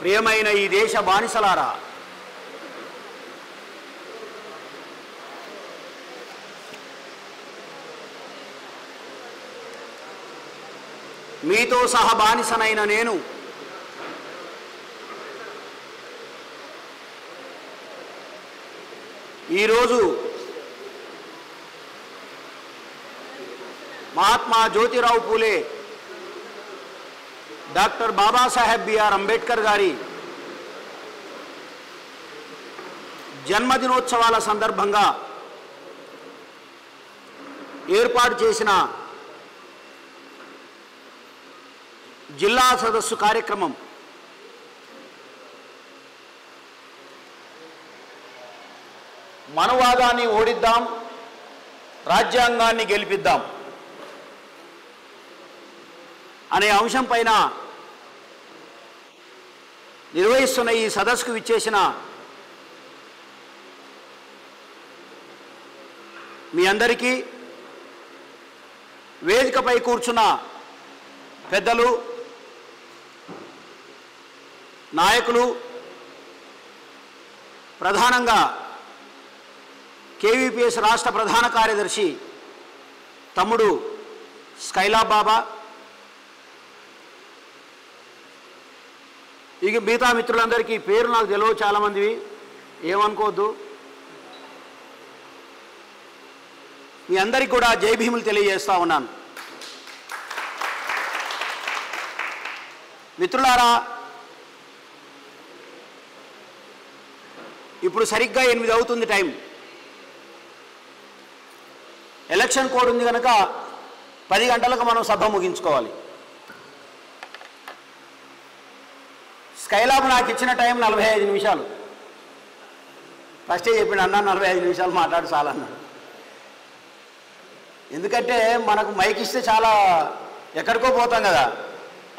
ప్రియమైన ఈ దేశ బానిసలారా, మీతో సహా బానిసనైన నేను ఈరోజు మహాత్మా జ్యోతిరావు పూలే, డాక్టర్ బాబాసాహెబ్ బిఆర్ అంబేద్కర్ గారి జన్మదినోత్సవాల సందర్భంగా ఏర్పాటు చేసిన జిల్లా సదస్సు కార్యక్రమం మనవాదాన్ని ఓడిద్దాం, రాజ్యాంగాన్ని గెలిపిద్దాం అనే అంశం పైన నిర్వహిస్తున్న ఈ సదస్సుకు విచ్చేసిన మీ అందరికీ, వేదికపై కూర్చున్న పెద్దలు, నాయకులు, ప్రధానంగా కేవీపీఎస్ రాష్ట్ర ప్రధాన కార్యదర్శి తమ్ముడు స్కైలాబ్ బాబా, ఇక మిగతా మిత్రులందరికీ పేరు నాకు తెలియదు, చాలామందివి, ఏమనుకోవద్దు. మీ అందరికీ కూడా జై భీములు తెలియజేస్తూ ఉన్నాను. మిత్రులారా, ఇప్పుడు సరిగ్గా 8 అవుతుంది టైం. ఎలక్షన్ కోడ్ ఉంది కనుక 10 గంటలకు మనం సభ ముగించుకోవాలి. స్కైలాబ్ నాకు ఇచ్చిన టైం 45 నిమిషాలు. ఫస్టే చెప్పిన అన్న 45 నిమిషాలు మాట్లాడు చాలన్నాడు. ఎందుకంటే మనకు మైక్ ఇస్తే చాలా ఎక్కడికో పోతాం కదా,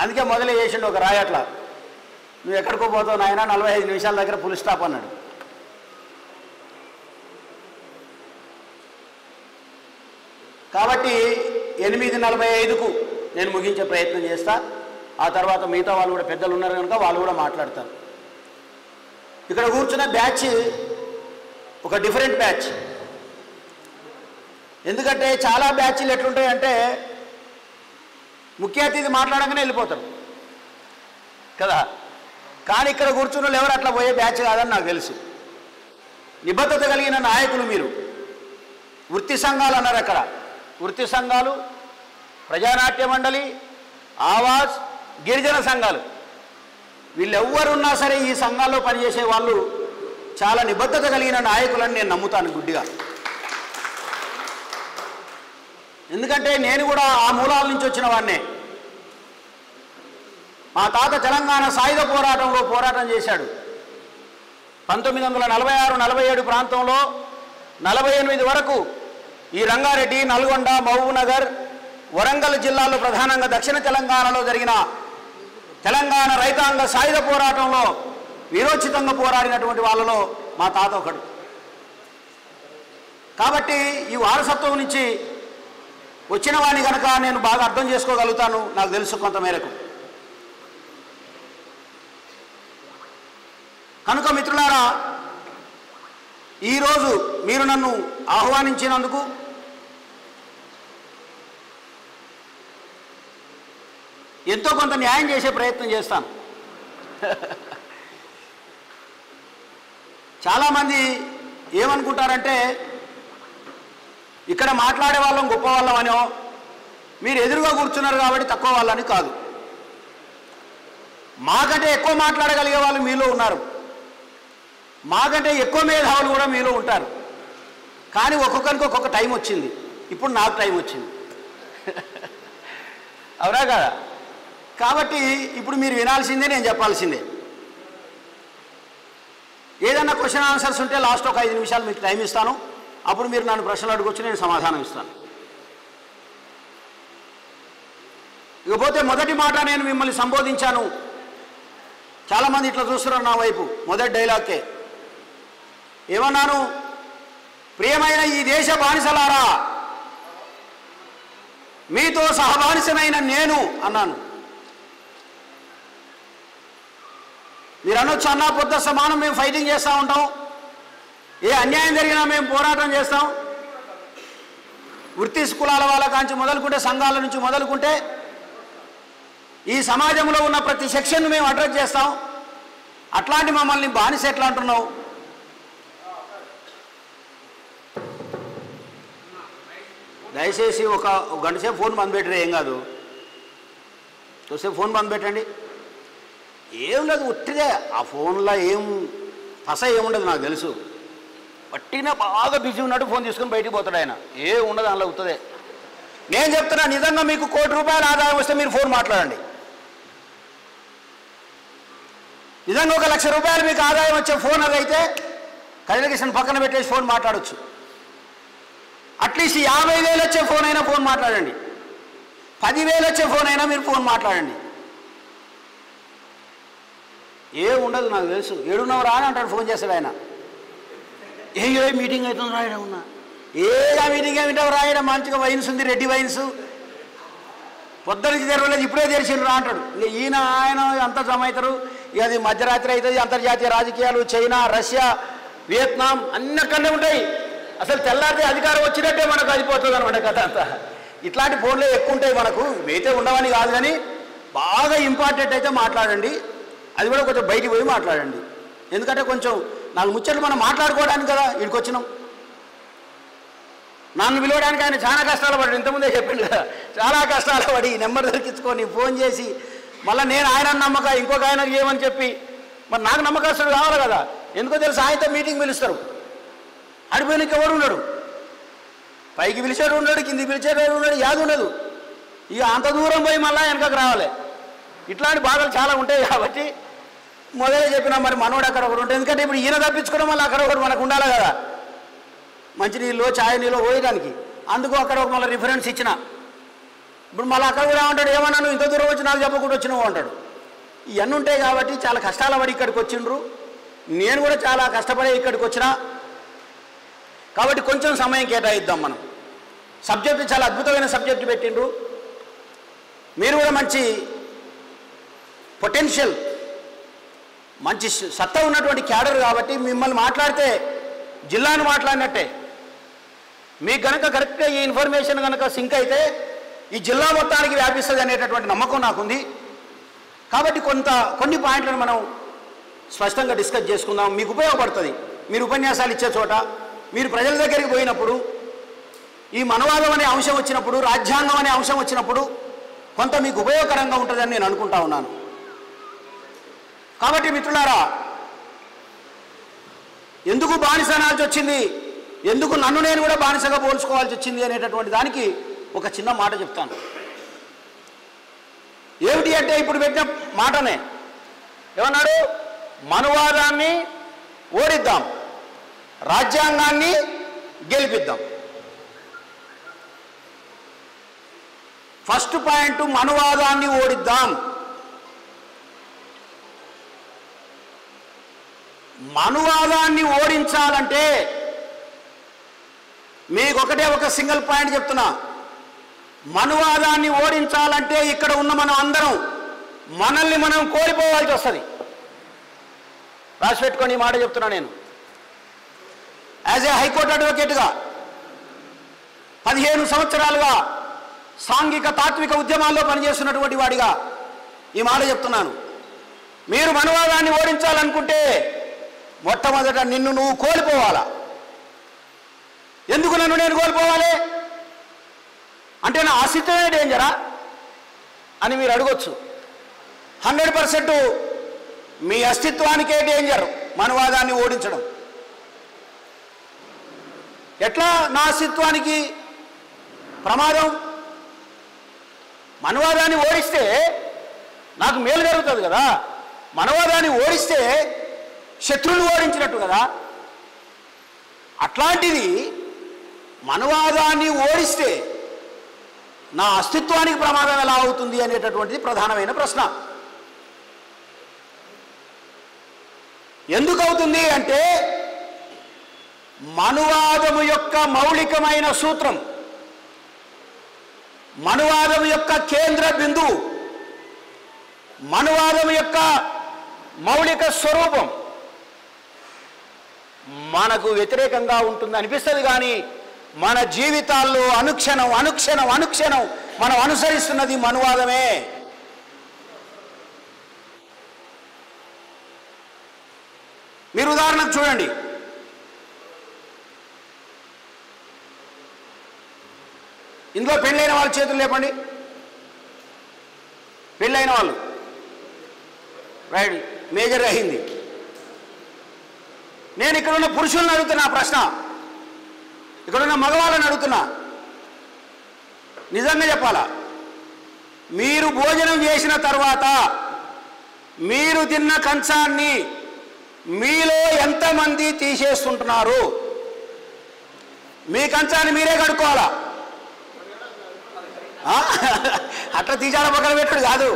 అందుకే మొదలే చేసిండు ఒక రాయి అట్లా, నువ్వు ఎక్కడికో పోతావు నాయన, 45 నిమిషాల దగ్గర ఫుల్ స్టాప్ అన్నాడు. కాబట్టి 8:45కు నేను ముగించే ప్రయత్నం చేస్తా. ఆ తర్వాత మిగతా వాళ్ళు కూడా పెద్దలు ఉన్నారు కనుక వాళ్ళు కూడా మాట్లాడతారు. ఇక్కడ కూర్చున్న బ్యాచ్ ఒక డిఫరెంట్ బ్యాచ్. ఎందుకంటే చాలా బ్యాచ్లు ఎట్లుంటాయంటే ముఖ్య అతిథి మాట్లాడగానే వెళ్ళిపోతారు కదా, కానీ ఇక్కడ కూర్చున్న వాళ్ళు ఎవరు అట్లా పోయే బ్యాచ్ కాదని నాకు తెలుసు. నిబద్ధత కలిగిన నాయకులు మీరు. వృత్తి సంఘాలు అన్నారు అక్కడ, వృత్తి సంఘాలు, ప్రజానాట్య మండలి, ఆవాజ్, గిరిజన సంఘాలు, వీళ్ళెవ్వరున్నా సరే ఈ సంఘాల్లో పనిచేసే వాళ్ళు చాలా నిబద్ధత కలిగిన నాయకులని నేను నమ్ముతాను గుడ్డిగా. ఎందుకంటే నేను కూడా ఆ మూలాల నుంచి వచ్చిన వాడినే. మా తాత తెలంగాణ సాయుధ పోరాటంలో పోరాటం చేశాడు. 1946-47 ప్రాంతంలో 48 వరకు ఈ రంగారెడ్డి, నల్గొండ, మహబూబ్నగర్, వరంగల్ జిల్లాలో ప్రధానంగా దక్షిణ తెలంగాణలో జరిగిన తెలంగాణ రైతాంగ సాయుధ పోరాటంలో వీరోచితంగా పోరాడినటువంటి వాళ్ళలో మా తాత ఒకడు. కాబట్టి ఈ వారసత్వం నుంచి వచ్చిన వాడిని కనుక నేను బాగా అర్థం చేసుకోగలుగుతాను, నాకు తెలుసు కొంతమేరకు. కనుక మిత్రులారా, ఈరోజు మీరు నన్ను ఆహ్వానించినందుకు ఎంతో కొంత న్యాయం చేసే ప్రయత్నం చేస్తాను. చాలామంది ఏమనుకుంటారంటే ఇక్కడ మాట్లాడే వాళ్ళం గొప్ప వాళ్ళం అనో, మీరు ఎదురుగా కూర్చున్నారు కాబట్టి తక్కువ వాళ్ళని కాదు. మాకంటే ఎక్కువ మాట్లాడగలిగే వాళ్ళు మీలో ఉన్నారు, మాకంటే ఎక్కువ మేధావులు కూడా మీలో ఉంటారు. కానీ ఒక్కొక్కరికి ఒక్కొక్క టైం వచ్చింది. ఇప్పుడు నాకు టైం వచ్చింది, అవునా కదా? కాబట్టి ఇప్పుడు మీరు వినాల్సిందే, నేను చెప్పాల్సిందే. ఏదన్నా క్వశ్చన్ ఆన్సర్స్ ఉంటే లాస్ట్ ఒక 5 నిమిషాలు మీకు టైం ఇస్తాను. అప్పుడు మీరు నన్ను ప్రశ్నలు అడగొచ్చు, నేను సమాధానం ఇస్తాను. ఇకపోతే మొదటి మాట, నేను మిమ్మల్ని సంబోధించాను. చాలామంది ఇట్లా చూస్తున్నారు నా వైపు. మొదటి డైలాగ్కే ఏమన్నాను? ప్రియమైన ఈ దేశ బానిసలారా, మీతో సహబానిసనైన నేను అన్నాను. మీరు అనొచ్చు, అన్నా పొద్దు సమానం మేము ఫైటింగ్ చేస్తూ ఉంటాం, ఏ అన్యాయం జరిగినా మేము పోరాటం చేస్తాం, వృత్తి కులాల వాళ్ళ కాంచి మొదలుకుంటే, సంఘాల నుంచి మొదలుకుంటే ఈ సమాజంలో ఉన్న ప్రతి సెక్షన్ను మేము అడ్రస్ చేస్తాం. అట్లాంటి మమ్మల్ని బానిస ఎట్లా అంటున్నావు? దయచేసి ఒక గంట సేపు ఫోన్ బంద్ పెట్టిరే, ఏం కాదు, చూసేపు ఫోన్ బంద్ పెట్టండి. ఏం లేదు, ఉట్టిదే. ఆ ఫోన్లో ఏం పస ఏముండదు నాకు తెలుసు. పట్టినా బాగా బిజీ ఉన్నట్టు ఫోన్ తీసుకొని బయటికి పోతాడు ఆయన. ఏం ఉండదు అందులో, ఉత్తదే. నేను చెప్తున్నా, నిజంగా మీకు ₹1,00,00,000 ఆదాయం వస్తే మీరు ఫోన్ మాట్లాడండి. నిజంగా ₹1,00,000 మీకు ఆదాయం వచ్చే ఫోన్ అదైతే కమ్యూనికేషన్ పక్కన పెట్టేసి ఫోన్ మాట్లాడవచ్చు. అట్లీస్ట్ 50,000 వచ్చే ఫోన్ అయినా ఫోన్ మాట్లాడండి. 10,000 వచ్చే ఫోన్ అయినా మీరు ఫోన్ మాట్లాడండి. ఏం ఉండదు నాకు తెలుసు. 7:30 అని అంటాడు, ఫోన్ చేస్తాడు ఆయన. ఏ మీటింగ్ అవుతుంది రాయడం ఉన్నా, ఏగా మీటింగ్ ఏమిటో రాయడం, మంచిగా వైన్స్ ఉంది, రెడ్డి వైన్స్, పొద్దునికి తెరవలేదు, ఇప్పుడే తెరిచిండ్రు రా అంటాడు. ఇక ఈయన ఆయన అంతా జమ అవుతారు. ఇక అది మధ్యరాత్రి అవుతుంది. అంతర్జాతీయ రాజకీయాలు, చైనా, రష్యా, వియత్నాం అక్కడనే ఉంటాయి. అసలు తెల్లారితే అధికారం వచ్చినట్టే మనకు అయిపోతుంది అనమాట కథ అంతా. ఇట్లాంటి ఫోన్లే ఎక్కువ ఉంటాయి మనకు, అయితే ఉండవని కాదు, కానీ బాగా ఇంపార్టెంట్ అయితే మాట్లాడండి. అది కూడా కొంచెం బయటికి పోయి మాట్లాడండి. ఎందుకంటే కొంచెం 4 ముచ్చట్లు మనం మాట్లాడుకోవడానికి కదా ఇక్కడికి వచ్చినాం. నన్ను పిలవడానికి ఆయన చాలా కష్టాలు పడ్డాడు, ఇంతకుముందే చెప్పిండు కదా, చాలా కష్టాలు పడి నెంబర్ దొరికించుకొని ఫోన్ చేసి, మళ్ళీ నేను ఆయన నమ్మక ఇంకొక ఆయనకు ఏమని చెప్పి, మరి నాకు నమ్మకస్తుడు కావాలి కదా. ఎందుకో తెలుసు, ఆయనతో మీటింగ్ పిలుస్తారు, అడిపోయినకి ఎవడు ఉన్నాడు, పైకి పిలిచేడు ఉన్నాడు, కిందికి పిలిచేవాడు ఉన్నాడు, యాది ఉండదు. ఇక అంత దూరం పోయి మళ్ళీ వెనకకు రావాలి. ఇట్లాంటి బాధలు చాలా ఉంటాయి. కాబట్టి మొదలే చెప్పినా, మరి మనోడు అక్కడ ఒకటి ఉంటుంది. ఎందుకంటే ఇప్పుడు ఈయన తప్పించుకోవడం వల్ల అక్కడ ఒకటి మనకు ఉండాలి కదా, మంచినీళ్ళు, ఛాయ్ నీళ్ళు పోయడానికి. అందుకు అక్కడ ఒక మళ్ళీ రిఫరెన్స్ ఇచ్చిన. ఇప్పుడు మళ్ళీ అక్కడ కూడా ఏమంటాడు, ఏమన్నా నువ్వు ఇంత దూరం వచ్చి నాకు చెప్పకుండా వచ్చినావు అంటాడు. ఇవన్నీ ఉంటాయి. కాబట్టి చాలా కష్టాల పడి ఇక్కడికి వచ్చిండ్రు. నేను కూడా చాలా కష్టపడి ఇక్కడికి వచ్చినా. కాబట్టి కొంచెం సమయం కేటాయిద్దాం మనం. సబ్జెక్టు చాలా అద్భుతమైన సబ్జెక్టు పెట్టిండ్రు. మీరు కూడా మంచి పొటెన్షియల్, మంచి సత్తా ఉన్నటువంటి క్యాడర్. కాబట్టి మిమ్మల్ని మాట్లాడితే జిల్లాను మాట్లాడినట్టే. మీకు కనుక కరెక్ట్గా ఈ ఇన్ఫర్మేషన్ కనుక సింక్ అయితే ఈ జిల్లా మొత్తానికి వ్యాపిస్తుంది అనేటటువంటి నమ్మకం నాకుంది. కాబట్టి కొన్ని పాయింట్లను మనం స్పష్టంగా డిస్కస్ చేసుకుందాం. మీకు ఉపయోగపడుతుంది. మీరు ఉపన్యాసాలు ఇచ్చే చోట, మీరు ప్రజల దగ్గరికి పోయినప్పుడు, ఈ మనవాదం అనే అంశం వచ్చినప్పుడు, రాజ్యాంగం అనే అంశం వచ్చినప్పుడు కొంత మీకు ఉపయోగకరంగా ఉంటుందని నేను అనుకుంటా ఉన్నాను. కాబట్టి మిత్రులారా, ఎందుకు బానిస అనాల్సి వచ్చింది, ఎందుకు నన్ను నేను కూడా బానిసగా పోల్చుకోవాల్సి వచ్చింది అనేటటువంటి దానికి ఒక చిన్న మాట చెప్తాను. ఏమిటి అంటే, ఇప్పుడు పెట్టిన మాటనే ఏమన్నాడు, మనువాదాన్ని ఓడిద్దాం, రాజ్యాంగాన్ని గెలిపిద్దాం. First point, మనువాదాన్ని ఓడిద్దాం. మనువాదాన్ని ఓడించాలంటే మీకు ఒక సింగిల్ పాయింట్ చెప్తున్నా. మనువాదాన్ని ఓడించాలంటే ఇక్కడ ఉన్న మనం అందరం మనల్ని మనం కోల్పోవాల్సి వస్తుంది. రాసి పెట్టుకొని ఈ మాట చెప్తున్నా. నేను యాజ్ ఏ హైకోర్టు అడ్వకేట్గా 15 సంవత్సరాలుగా సాంఘిక తాత్విక ఉద్యమాల్లో పనిచేస్తున్నటువంటి వాడిగా ఈ మాట చెప్తున్నాను. మీరు మనువాదాన్ని ఓడించాలనుకుంటే మొట్టమొదట నిన్ను నువ్వు కోల్పోవాలా. ఎందుకు నన్ను నేను కోల్పోవాలి అంటే, నా అస్తిత్వమే డేంజరా అని మీరు అడగొచ్చు. 100% మీ అస్తిత్వానికే డేంజర్ మనువాదాన్ని ఓడించడం. ఎట్లా నా అస్తిత్వానికి ప్రమాదం? మనువాదాన్ని ఓడిస్తే నాకు మేలు జరుగుతుంది కదా. మనువాదాన్ని ఓడిస్తే శత్రువులు ఓడించినట్టు కదా. అట్లాంటిది మనువాదాన్ని ఓడిస్తే నా అస్తిత్వానికి ప్రమాదం ఎలా అవుతుంది అనేటటువంటిది ప్రధానమైన ప్రశ్న. ఎందుకు అవుతుంది అంటే, మనువాదము యొక్క మౌలికమైన సూత్రం, మనువాదం యొక్క కేంద్ర బిందువు, మనువాదం యొక్క మౌలిక స్వరూపం మనకు వ్యతిరేకంగా ఉంటుంది అనిపిస్తుంది, కానీ మన జీవితాల్లో అనుక్షణం అనుక్షణం అనుక్షణం మనం అనుసరిస్తున్నది మనువాదమే. మీరు ఉదాహరణకు చూడండి, ఇందులో పెళ్ళైన వాళ్ళ చేతులు లేపండి. పెళ్ళైన వాళ్ళు రైట్, మేజర్ అయింది. నేను ఇక్కడున్న పురుషులను అడుగుతున్నా ప్రశ్న, ఇక్కడున్న మగవాళ్ళని అడుగుతున్నా, నిజంగా చెప్పాలా, మీరు భోజనం చేసిన తర్వాత మీరు తిన్న కంచాన్ని మీలో ఎంతమంది తీసేస్తుంటున్నారు? మీ కంచాన్ని మీరే కడుక్కోవాలా? అట్లా తీసాల పక్కన పెట్టుడు కాదు,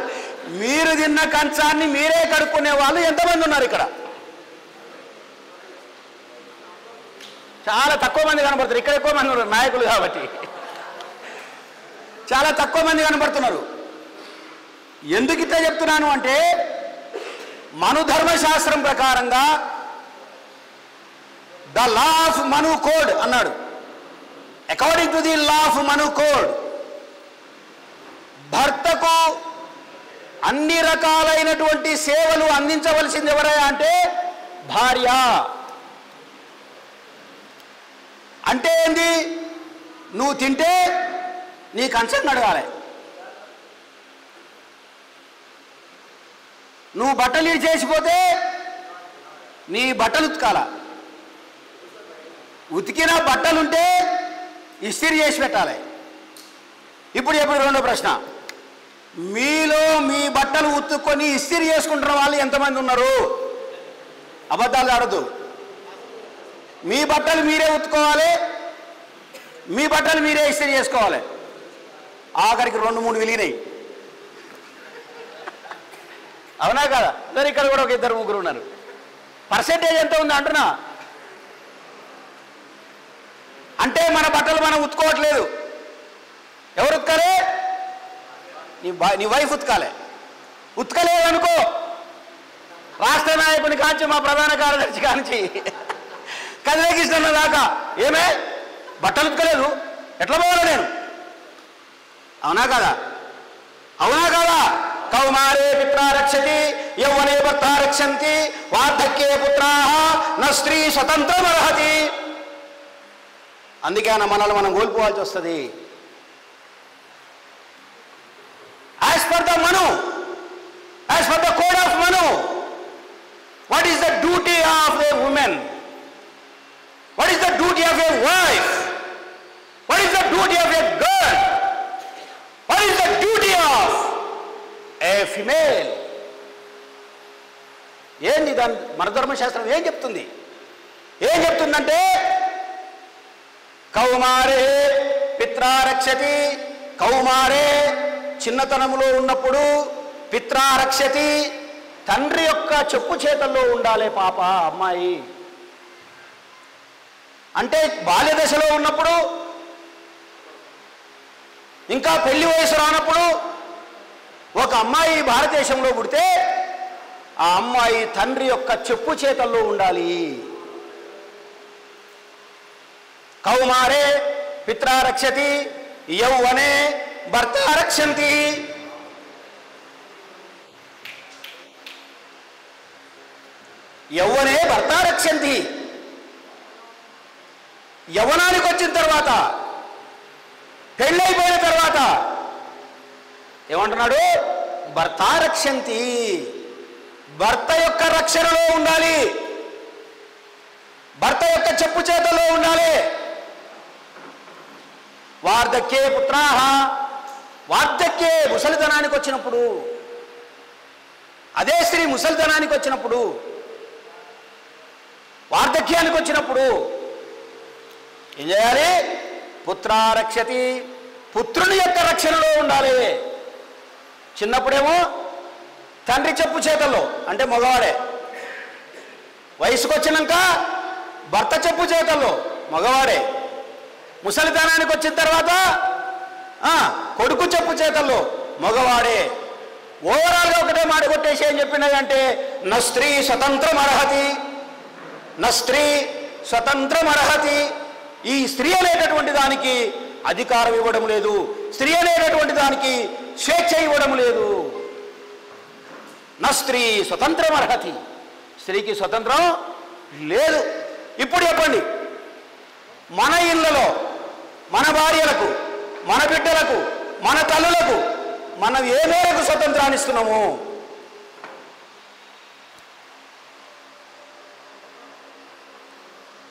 మీరు తిన్న కంచాన్ని మీరే కడుక్కునే వాళ్ళు ఎంతమంది ఉన్నారు ఇక్కడ? చాలా తక్కువ మంది కనబడుతారు. ఇక్కడ ఎక్కువ మంది ఉన్నారు నాయకులు కాబట్టి, చాలా తక్కువ మంది కనబడుతున్నారు. ఎందుకు ఇట్లా చెప్తున్నాను అంటే, మను ధర్మశాస్త్రం ప్రకారంగా the law of Manu code అన్నాడు. According to the law of Manu code, భర్తకు అన్ని రకాలైనటువంటి సేవలు అందించవలసింది ఎవరయ్యా అంటే భార్య. అంటే ఏంది? నువ్వు తింటే నీ కంచం కడగాలి, నువ్వు బట్టలు చేసిపోతే నీ బట్టలు ఉతకాల, ఉతికిన బట్టలుంటే ఇస్త్రీ చేసి పెట్టాలి. ఇప్పుడు రెండో ప్రశ్న, మీలో మీ బట్టలు ఉతుక్కొని ఇస్త్రీ చేసుకుంటున్న వాళ్ళు ఎంతమంది ఉన్నారు? అబద్ధాలు ఆడద్దు. మీ బట్టలు మీరే ఉతుకోవాలి, మీ బట్టలు మీరే ఇస్త్రీ చేసుకోవాలి. ఆఖరికి 2-3 వెలిగినాయి, అవునా కదా? సరే, ఇక్కడ కూడా ఒక 2-3 ఉన్నారు. పర్సెంటేజ్ ఎంత ఉంది అంటున్నా? అంటే మన బట్టలు మనం ఉతుకోవట్లేదు. ఎవరు ఉతకాలి? నీ వైఫ్ ఉతకాలి. ఉతకలేదు అనుకో, రాష్ట్ర నాయకుని కాంచి మా ప్రధాన కార్యదర్శి కాంచి కదిలేకిస్తున్న దాకా ఏమే బట్టలు ఉతకలేదు, ఎట్లా పోవాలి నేను? అవునా కదా? అవునా కదా? కౌమారే పిత్రా రక్షతి యౌవనే భర్తా రక్షంతి వార్ధక్యే పుత్రాః న స్త్రీ స్వతంత్రమర్హతి. అందుకే మనల్ని మనం కోల్పోవాల్సి వస్తుంది. As per the Manu, as per the code of Manu, what is the duty of a woman? What is the duty of a wife? What is the duty of a girl? What is the duty of a female? ఏంది దాని మన ధర్మశాస్త్రం ఏం చెప్తుంది? ఏం చెప్తుందంటే, కౌమారే పిత్రా రక్షతి, కౌమారే చిన్నతనములో ఉన్నప్పుడు, పిత్రా రక్షతి తండ్రి యొక్క చెప్పు చేతల్లో ఉండాలి పాప అమ్మాయి. అంటే బాల్య దశలో ఉన్నప్పుడు, ఇంకా పెళ్లి వయసు రానప్పుడు ఒక అమ్మాయి భారతదేశంలో పుడితే ఆ అమ్మాయి తండ్రి యొక్క చెప్పు చేతల్లో ఉండాలి. కౌమారే పిత్రా రక్షతి యౌవనే భర్త రక్షంతి. యౌవనే భర్త రక్షంతి. యవ్వనానికి వచ్చిన తర్వాత, పెళ్ళైపోయిన తర్వాత ఏమంటున్నాడు? భర్త రక్షంతి. భర్త యొక్క రక్షణలో ఉండాలి, భర్త యొక్క చెప్పు చేతల్లో ఉండాలి. వార్ధక్యే పుత్రాః, వార్ధక్యే ముసలితనానికి వచ్చినప్పుడు, అదే స్త్రీ ముసలితనానికి వచ్చినప్పుడు, వార్ధక్యానికి వచ్చినప్పుడు ఏం చేయాలి? పుత్రా రక్షతి, పుత్రుని యొక్క రక్షణలో ఉండాలి. చిన్నప్పుడేమో తండ్రి చెప్పు చేతల్లో, అంటే మగవాడే. వయసుకు వచ్చినాక భర్త చెప్పు చేతల్లో, మగవాడే. ముసలితనానికి వచ్చిన తర్వాత కొడుకు చెప్పు చేతల్లో, మగవాడే. ఓవరాల్గా ఒకటే మాట కొట్టేసి ఏం చెప్పినదంటే నా స్త్రీ స్వతంత్రం అర్హతి, నా స్త్రీ స్వతంత్రం అర్హతి. ఈ స్త్రీ అనేటటువంటి దానికి అధికారం ఇవ్వడం లేదు, స్త్రీ అనేటటువంటి దానికి స్వేచ్ఛ ఇవ్వడం లేదు. నా స్త్రీ స్వతంత్రం అర్హతి, స్త్రీకి స్వతంత్రం లేదు. ఇప్పుడు చెప్పండి, మన ఇళ్లలో మన భార్యలకు, మన బిడ్డలకు, మన తల్లులకు మనం ఏ మేరకు స్వతంత్రాన్ని ఇస్తున్నాము?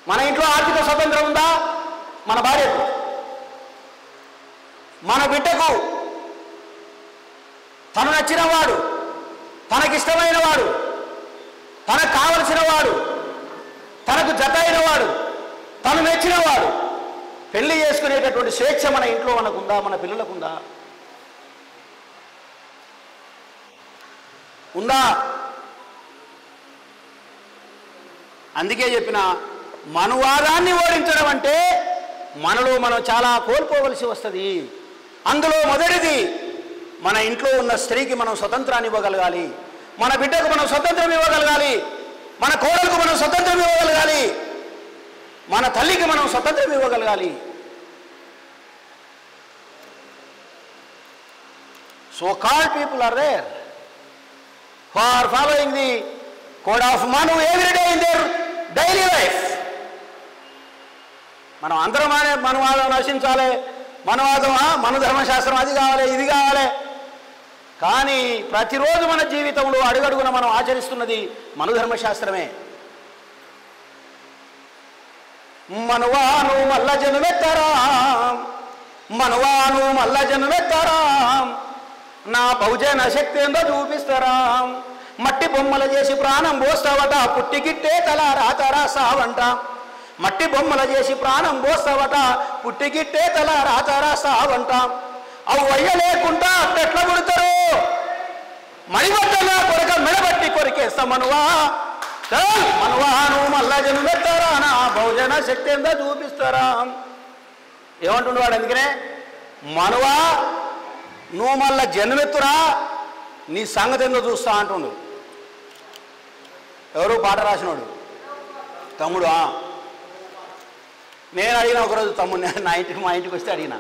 మన ఇంట్లో ఆర్థిక స్వతంత్రం ఉందా? మన భార్యకు, మన బిడ్డకు తను నచ్చిన వాడు, తనకిష్టమైన వాడు, తనకు కావలసిన వాడు, తనకు జత అయిన వాడు, తను మెచ్చిన వాడు పెళ్లి చేసుకునేటటువంటి స్వేచ్ఛ మన ఇంట్లో మనకుందా? మన పిల్లలకుందా? ఉందా? అందుకే చెప్పిన మనువాదాన్ని ఓడించడం అంటే మనలో మనం చాలా కోల్పోవలసి వస్తుంది. అందులో మొదటిది మన ఇంట్లో ఉన్న స్త్రీకి మనం స్వతంత్రాన్ని ఇవ్వగలగాలి, మన బిడ్డకు మనం స్వతంత్రం ఇవ్వగలగాలి, మన కోడలకు మనం స్వతంత్రం ఇవ్వగలగాలి, మన తల్లికి మనం స్వతంత్రం ఇవ్వగలగాలి. So called people are there who are following the code of Manu every day in their daily life. మనం అందరం మనువాదం నశించాలి, మను ధర్మశాస్త్రం అది కావాలి, ఇది కావాలి. కానీ ప్రతిరోజు మన జీవితంలో అడుగడుగున మనం ఆచరిస్తున్నది మను ధర్మశాస్త్రమే. మనువాను మల్ల జనుమెత్తరా, మనువాను మల్ల జనుమెత్తరా, నా బహుజన శక్తి ఏందో చూపిస్తారా. మట్టి బొమ్మలు చేసి ప్రాణం పోస్తావట, పుట్టిగిట్టే తల రాతరా సావంట. మట్టి బొమ్మలు చేసి ప్రాణం పోస్తావట, పుట్టిగిట్టే తల రాతరా సావంట. అవి వయ్య లేకుండా అట్టెట్లా కొడతారు, మడిబట్టన కొరక మెడబట్టి కొరికేస్తా మనువా. మనువాను మళ్ళా జన్మెత్తారా, నా బహుజన శక్తి ఏందో చూపిస్తారా. ఏమంటుండు వాడు? అందుకనే మనువా నువ్వు మళ్ళా జన్మెత్తురా, నీ సంగతి ఏందో చూస్తా అంటుండు. ఎవరు? పాట రాసినోడు తమ్ముడు. నేను అడిగిన ఒకరోజు తమ్ముడు, మా ఇంటికి వస్తే అడిగిన,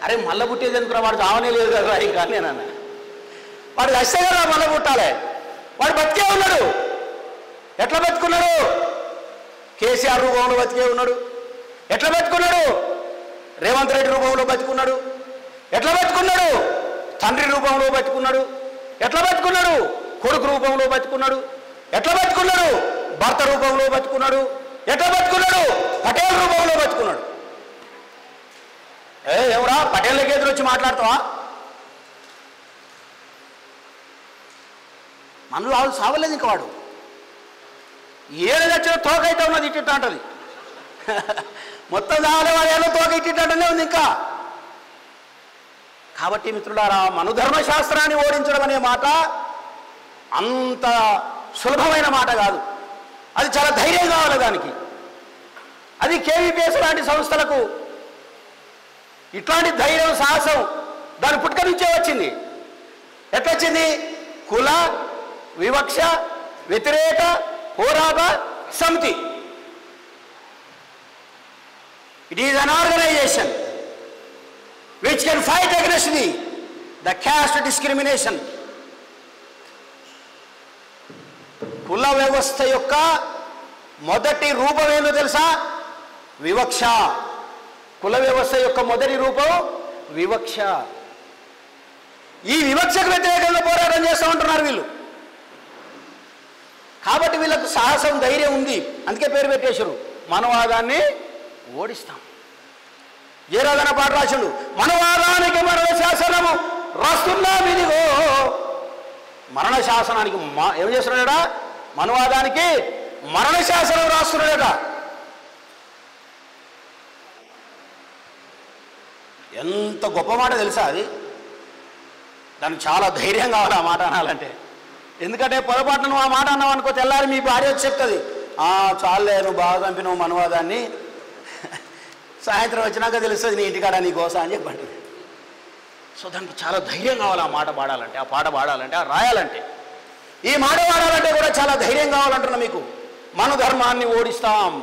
అరే మళ్ళీ పుట్టేది ఎందుకురా, వాడు చావనే లేదు కదా ఇంకా నేనన్నా. వాడు వస్తే కదా మళ్ళీ పుట్టాలి, వాడు బతికే ఉన్నాడు. ఎట్లా బతుకున్నాడు? కేసీఆర్ రూపంలో బతికే ఉన్నాడు. ఎట్లా బతుకున్నాడు? రేవంత్ రెడ్డి రూపంలో బతుకున్నాడు. ఎట్లా బతుకున్నాడు? తండ్రి రూపంలో బతుకున్నాడు. ఎట్లా బతుకున్నాడు? కొడుకు రూపంలో బతుకున్నాడు. ఎట్లా బతుకున్నాడు? భర్త రూపంలో బతుకున్నాడు. ఎట్లా బతుకున్నాడు? పటేల్ రూపంలో బతుకున్నాడు. ఎవరా పటేళ్ళకి ఎదురు వచ్చి మాట్లాడతావా? మనలో వాళ్ళు సావలేదు. ఇంకా వాడు ఏడు తెచ్చిన తోక అయితే ఉన్నది, ఇట్టిట్ట అంటది. మొత్తం సావలే, వాడు ఏదో తోక ఇట్టిట్టనే ఉంది ఇంకా. కాబట్టి మిత్రులారా, మను ధర్మశాస్త్రాన్ని ఓడించడం అనే మాట అంత సులభమైన మాట కాదు. అది చాలా ధైర్యం కావాలి దానికి. అది కేవీపీఎస్ లాంటి సంస్థలకు ఇట్లాంటి ధైర్యం, సాహసం దాని పుట్టుక నుంచే వచ్చింది. ఎట్లొచ్చింది? కుల వివక్ష వ్యతిరేక పోరాట సమితి. It is an organisation which can fight against the caste discrimination. కుల వ్యవస్థ యొక్క మొదటి రూపం ఏందో తెలుసా? వివక్ష. కుల వ్యవస్థ యొక్క మొదటి రూపం వివక్ష. ఈ వివక్షకు వ్యతిరేకంగా పోరాటం చేస్తూ ఉంటున్నారు వీళ్ళు. కాబట్టి వీళ్ళకు సాహసం, ధైర్యం ఉంది. అందుకే పేరు పెట్టేశారు, మనవాదాన్ని ఓడిస్తాం. ఏ రాజన పాట రాసిండు? మనవాదానికి మరణ శాసనము రాస్తున్నాం ఇదిగో. మరణ శాసనానికి ఏం చేస్తున్నాడా? మనవాదానికి మరణ శాసనం రాస్తున్నాడట. ఎంత గొప్ప మాట తెలుసా అది? దానికి చాలా ధైర్యం కావాలి ఆ మాట అనాలంటే. ఎందుకంటే పొరపాటున నువ్వు ఆ మాట అన్నావు అనుకో, తెల్లారి మీ భార్య వచ్చి చెప్తుంది, చాలే నువ్వు బాగా చంపినావు మనవాదాన్ని, సాయంత్రం వచ్చినాక తెలుస్తుంది నీ ఇంటికాడ నీ కోసం అని చెప్పండి. సో దానికి చాలా ధైర్యం కావాలి ఆ మాట పాడాలంటే, ఆ పాట పాడాలంటే, ఆ రాయాలంటే. ఈ మాట పాడాలంటే కూడా చాలా ధైర్యం కావాలంటున్నా మీకు. మనధర్మాన్ని ఓడిస్తాం.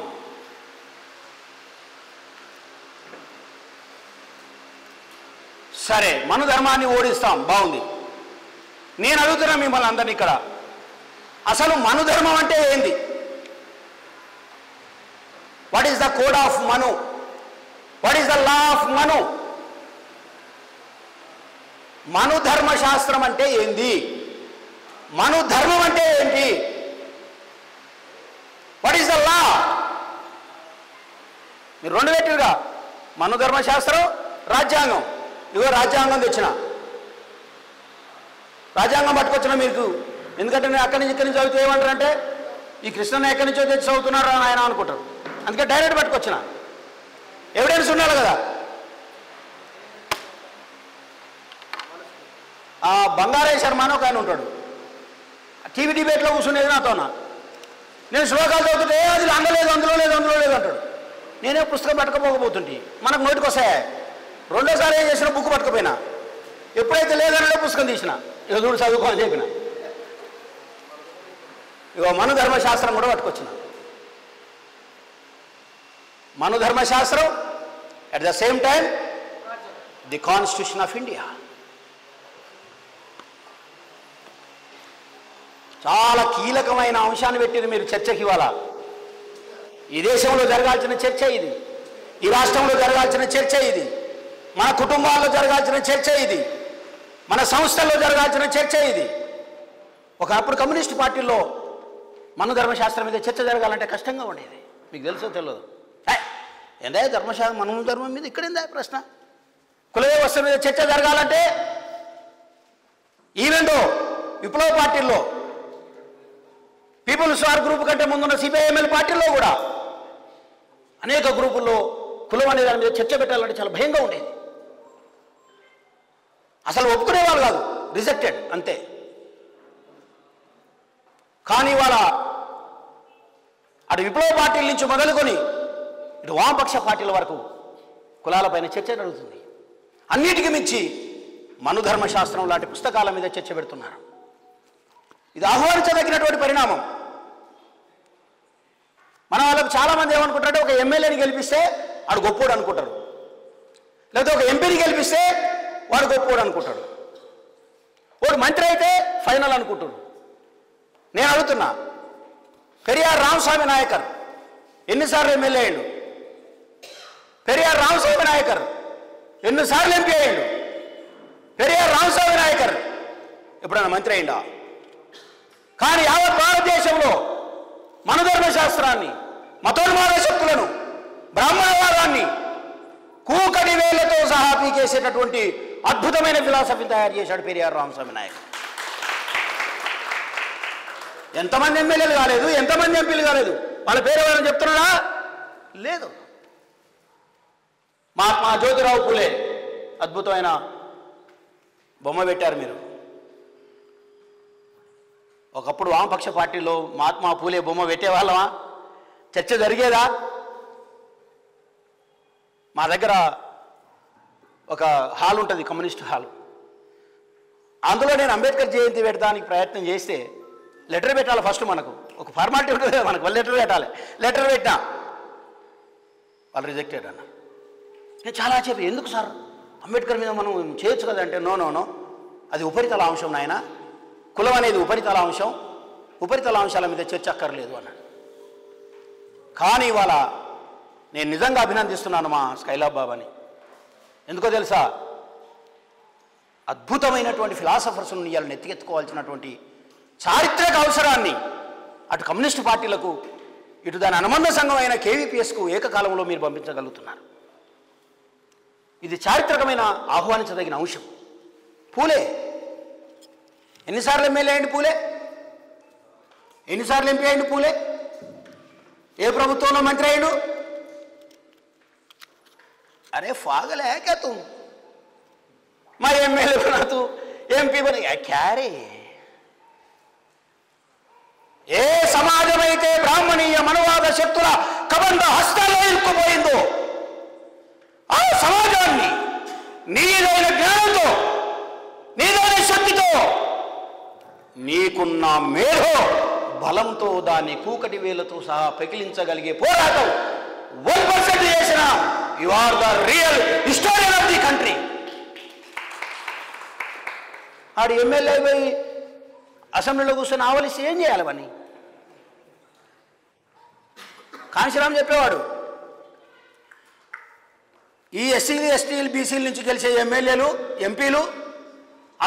సరే, మనధర్మాన్ని ఓడిస్తాం, బాగుంది. నేను అడుగుతున్నా మిమ్మల్ని అందరినీ ఇక్కడ, అసలు మనుధర్మం అంటే ఏంది? What is the code of Manu? What is the law of Manu? Manu ధర్మశాస్త్రం అంటే ఏంది? మను ధర్మం అంటే ఏంటి? What is the law? మీరు రెండు పెట్టిరుగా, మను ధర్మశాస్త్రం, రాజ్యాంగం. ఇగో రాజ్యాంగం తెచ్చిన, రాజ్యాంగం పట్టుకొచ్చిన మీకు. ఎందుకంటే నేను అక్కడి నుంచి ఇక్కడి నుంచి చదివితే ఏమంటారంటే, ఈ కృష్ణని ఎక్కడి నుంచో తెచ్చి చదువుతున్నారు అని ఆయన అనుకుంటారు. అందుకే డైరెక్ట్ పట్టుకొచ్చిన. ఎవిడెన్స్ ఉండాలి కదా. ఆ బంగారయ్య శర్మ అని ఒక ఆయన ఉంటాడు, టీవీ డిబేట్లో కూర్చునేది నాతోనా. నేను శ్లోకాలు చదువుతుంటే అది అందలేదు, అందులో లేదు, అందులో లేదు అంటాడు. నేనే పుస్తకం పట్టుకపోకపోతుంటే మనకు నోటికి వస్తాయా. రెండోసారి ఏం చేసిన, బుక్ పట్టుకుపోయినా. ఎప్పుడైతే లేదనో పుస్తకం తీసిన, ఇక చూడు చదువుకోని చెప్పిన. ఇక మను ధర్మశాస్త్రం కూడా పట్టుకొచ్చిన. మను ధర్మశాస్త్రం, at the same time the constitution of India. చాలా కీలకమైన అంశాన్ని పెట్టింది మీరు చర్చకి. ఇవాళ ఈ దేశంలో జరగాల్సిన చర్చ ఇది, ఈ రాష్ట్రంలో జరగాల్సిన చర్చ ఇది, మన కుటుంబాల్లో జరగాల్సిన చర్చ ఇది, మన సంస్థల్లో జరగాల్సిన చర్చ ఇది. ఒకప్పుడు కమ్యూనిస్ట్ పార్టీల్లో మన ధర్మశాస్త్రం మీద చర్చ జరగాలంటే కష్టంగా ఉండేది. మీకు తెలుసో తెలియదు. ఏందే ధర్మశాస్త్రం, మన ధర్మం మీద ఇక్కడేందా ప్రశ్న? కుల వ్యవస్థ మీద చర్చ జరగాలంటే, ఈవెందో విప్లవ పార్టీల్లో, పీపుల్స్ వార్ గ్రూప్ కంటే ముందున్న సిపిఐఎంఎల్ పార్టీల్లో కూడా అనేక గ్రూపుల్లో కులం అనే దాని మీద చర్చ పెట్టాలంటే చాలా భయంగా ఉండేది. అసలు ఒప్పుకునేవాళ్ళు కాదు, రిజెక్టెడ్ అంతే. కానీ ఇవాళ అటు విప్లవ పార్టీల నుంచి మొదలుకొని ఇటు వామపక్ష పార్టీల వరకు కులాలపైన చర్చ జరుగుతుంది. అన్నిటికీ మించి మను ధర్మశాస్త్రం లాంటి పుస్తకాల మీద చర్చ పెడుతున్నారు. ఇది ఆహ్వానించదగినటువంటి పరిణామం. మన వాళ్ళకు చాలామంది ఏమనుకుంటారంటే, ఒక ఎమ్మెల్యేని గెలిపిస్తే వాడు గొప్పోడు అనుకుంటారు, లేకపోతే ఒక ఎంపీని గెలిపిస్తే వాడు గొప్పోడు అనుకుంటాడు, వాడు మంత్రి అయితే ఫైనల్ అనుకుంటాడు. నేను అడుగుతున్నా, పెరియార్ రామస్వామి నాయకర్ ఎన్నిసార్లు ఎమ్మెల్యే అయ్యాడు? పెరియార్ రామస్వామి నాయకర్ ఎన్నిసార్లు ఎంపీ అయ్యాడు? పెరియార్ రామస్వామి నాయకర్ ఎప్పుడైనా మంత్రి అయిందా? కానీ యావత్ భారతదేశంలో మనధర్మశాస్త్రాన్ని, మతోన్మాద శక్తులను, బ్రాహ్మణవాదాన్ని కూకటి వేళ్లతో సహా పీకేసేటటువంటి అద్భుతమైన ఫిలాసఫీ తయారు చేశాడు పెరియార్ రామస్వామి నాయక్. ఎంతమంది ఎమ్మెల్యేలు కాలేదు, ఎంతమంది ఎంపీలు కాలేదు, వాళ్ళ పేరు ఎవరైనా చెప్తున్నాడా? లేదు. మహాత్మా జ్యోతిరావు పూలే అద్భుతమైన బొమ్మ పెట్టారు మీరు. ఒకప్పుడు వామపక్ష పార్టీలో మహాత్మా పూలే బొమ్మ పెట్టేవాళ్ళమా? చర్చ జరిగేదా? మా దగ్గర ఒక హాల్ ఉంటుంది, కమ్యూనిస్ట్ హాల్. అందులో నేను అంబేద్కర్ జయంతి పెట్టడానికి ప్రయత్నం చేస్తే, లెటర్ పెట్టాలి ఫస్ట్, మనకు ఒక ఫార్మాలిటీ ఉంటుంది కదా, మనకు లెటర్ పెట్టాలి. లెటర్ పెట్టినా వాళ్ళు రిజెక్టెడ్ అన్నారు. నేను చాలా చెప్పి, ఎందుకు సార్ అంబేద్కర్ మీద మనం చేయొచ్చు కదా అంటే, నో నో నో, అది ఉపరితల అంశం నాయన, కులం అనేది ఉపరితల అంశం, ఉపరితల అంశాల మీద చర్చ అక్కర్లేదు అన్నాడు. కానీ ఇవాళ నేను నిజంగా అభినందిస్తున్నాను మా స్కైలాబ్ బాబాని. ఎందుకో తెలుసా? అద్భుతమైనటువంటి ఫిలాసఫర్స్ను ఇవాళ నెత్తికెత్తుకోవాల్సినటువంటి చారిత్రక అవసరాన్ని అటు కమ్యూనిస్టు పార్టీలకు, ఇటు దాని అనుబంధ సంఘం అయిన కేవీపీఎస్కు ఏకకాలంలో మీరు పంపించగలుగుతున్నారు. ఇది చారిత్రకమైన ఆహ్వానించదగిన అంశం. పూలే ఎన్నిసార్లు ఎమ్మెల్యే అయింది? పూలే ఎన్నిసార్లు ఎంపీ అయింది? పూలే ఏ ప్రభుత్వంలో మంత్రి అయ్యాడు? अरे पागल है क्या तुम? मैं एमएलए बना, तू एमपी बने, क्या रे? ఏ సమాజమైతే బ్రాహ్మణీయ మనవాద శక్తుల కబంధ హస్తాల్లో ఇరుక్కుపోయిందో ఆ సమాజాన్ని నీదైన జ్ఞానంతో నీకున్న మేధో బలంతో దాన్ని కూకటి వేలతో సహా పెకిలించగలిగే పోరాటం 1% చేసిన you are the real historian of the country. ఆడు ఎమ్మెల్యే పోయి అసెంబ్లీలో కూర్చొని ఆవలిసి ఏం చేయాలి అవన్నీ? కాంశీరామ్ చెప్పేవాడు, ఈ ఎస్సీలు ఎస్టీలు బీసీల నుంచి గెలిచే ఎమ్మెల్యేలు ఎంపీలు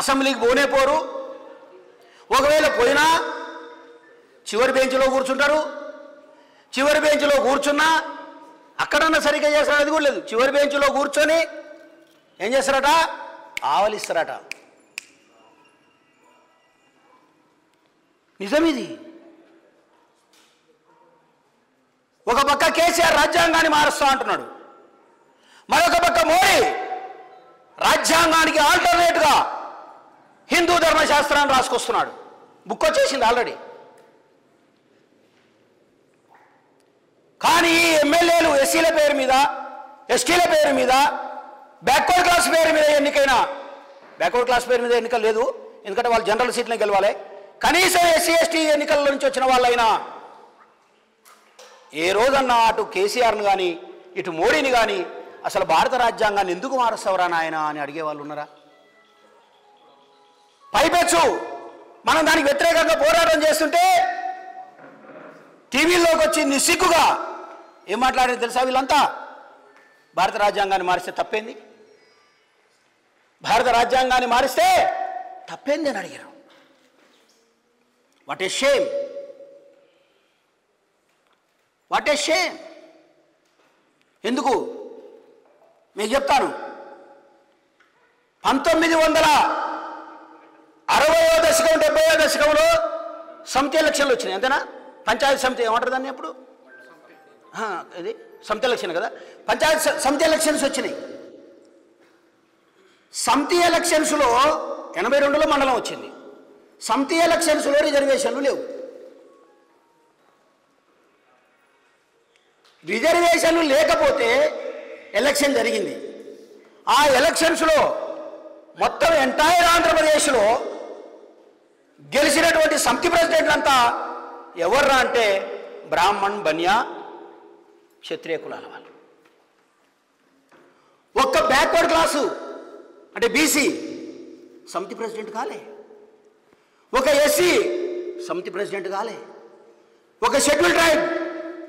అసెంబ్లీకి పోనే పోరు, ఒకవేళ పోయినా చివరి బెంచ్లో కూర్చుంటారు. చివరి బెంచ్లో కూర్చున్నా అక్కడన్నా సరిగ్గా చేస్తారో అది కూడా లేదు. చివరి బెంచ్లో కూర్చొని ఏం చేస్తారట? ఆవలిస్తారట. నిజమిది. ఒక పక్క కేసీఆర్ రాజ్యాంగాన్ని మారుస్తా అంటున్నాడు, మరొక పక్క మోడీ రాజ్యాంగానికి ఆల్టర్నేట్గా హిందూ ధర్మశాస్త్రాన్ని రాసుకొస్తున్నాడు. బుక్ వచ్చేసింది ఆల్రెడీ. కానీ ఈ ఎమ్మెల్యేలు ఎస్సీల పేరు మీద, ఎస్టీల పేరు మీద, బ్యాక్వర్డ్ క్లాస్ పేరు మీద ఎన్నికైనా, బ్యాక్వర్డ్ క్లాస్ పేరు మీద ఎన్నికలు లేదు ఎందుకంటే వాళ్ళు జనరల్ సీట్లే గెలవాలి. కనీసం ఎస్సీ ఎస్టీ ఎన్నికల నుంచి వచ్చిన వాళ్ళైనా ఏ రోజన్నా అటు కేసీఆర్ని కానీ ఇటు మోడీని కానీ అసలు భారత రాజ్యాంగాన్ని ఎందుకు మారుస్తావురా నాయన అని అడిగేవాళ్ళు ఉన్నారా? పైపెచ్చు మనం దానికి వ్యతిరేకంగా పోరాటం చేస్తుంటే టీవీల్లోకి వచ్చి నిస్సిగ్గుగా ఏం మాట్లాడారు తెలుసా? వీళ్ళంతా భారత రాజ్యాంగాన్ని మారిస్తే తప్పేంది, భారత రాజ్యాంగాన్ని మారిస్తే తప్పేంది అని అడిగారు. What a shame, what a shame. ఎందుకు మీకు చెప్తాను. 1960వ దశకం 70వ దశకంలో సమితి ఎలక్షన్లు వచ్చినాయి, అంతేనా? పంచాయతీ సమితి ఏమంటారు దాన్ని? అప్పుడు ఇది సమితి ఎలక్షన్ కదా, పంచాయతీ సమితి ఎలక్షన్స్ వచ్చినాయి. సమితి ఎలక్షన్స్లో 82లో మండలం వచ్చింది. సమితి ఎలక్షన్స్లో రిజర్వేషన్లు లేవు. రిజర్వేషన్లు లేకపోతే ఎలక్షన్ జరిగింది. ఆ ఎలక్షన్స్లో మొత్తం ఎంటైర్ ఆంధ్రప్రదేశ్లో గెలిచినటువంటి సమితి ప్రెసిడెంట్లు అంతా ఎవర్రా అంటే బ్రాహ్మణ్, బనియా, క్షత్రియ కులాల వాళ్ళు. ఒక్క బ్యాక్వర్డ్ క్లాసు అంటే బీసీ సమితి ప్రెసిడెంట్ కాలే, ఒక ఎస్సీ సమితి ప్రెసిడెంట్ కాలే, ఒక షెడ్యూల్ ట్రైబ్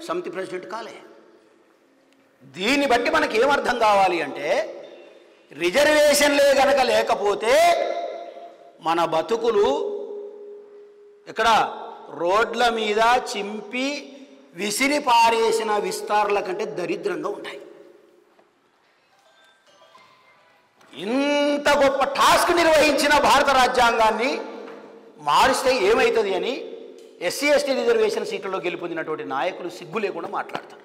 సమితి ప్రెసిడెంట్ కాలే. దీన్ని బట్టి మనకి ఏమర్థం కావాలి అంటే రిజర్వేషన్లే గనక లేకపోతే మన బతుకులు ఇక్కడ రోడ్ల మీద చింపి విసిరి పారేసిన విస్తారాల కంటే దరిద్రంగా ఉంటాయి. ఇంత గొప్ప టాస్క్ నిర్వహించిన భారత రాజ్యాంగాన్ని మారిస్తే ఏమవుతుంది అని ఎస్సీ ఎస్టీ రిజర్వేషన్ సీట్లలో గెలుపొందినటువంటి నాయకులు సిగ్గు లేకుండా మాట్లాడతారు.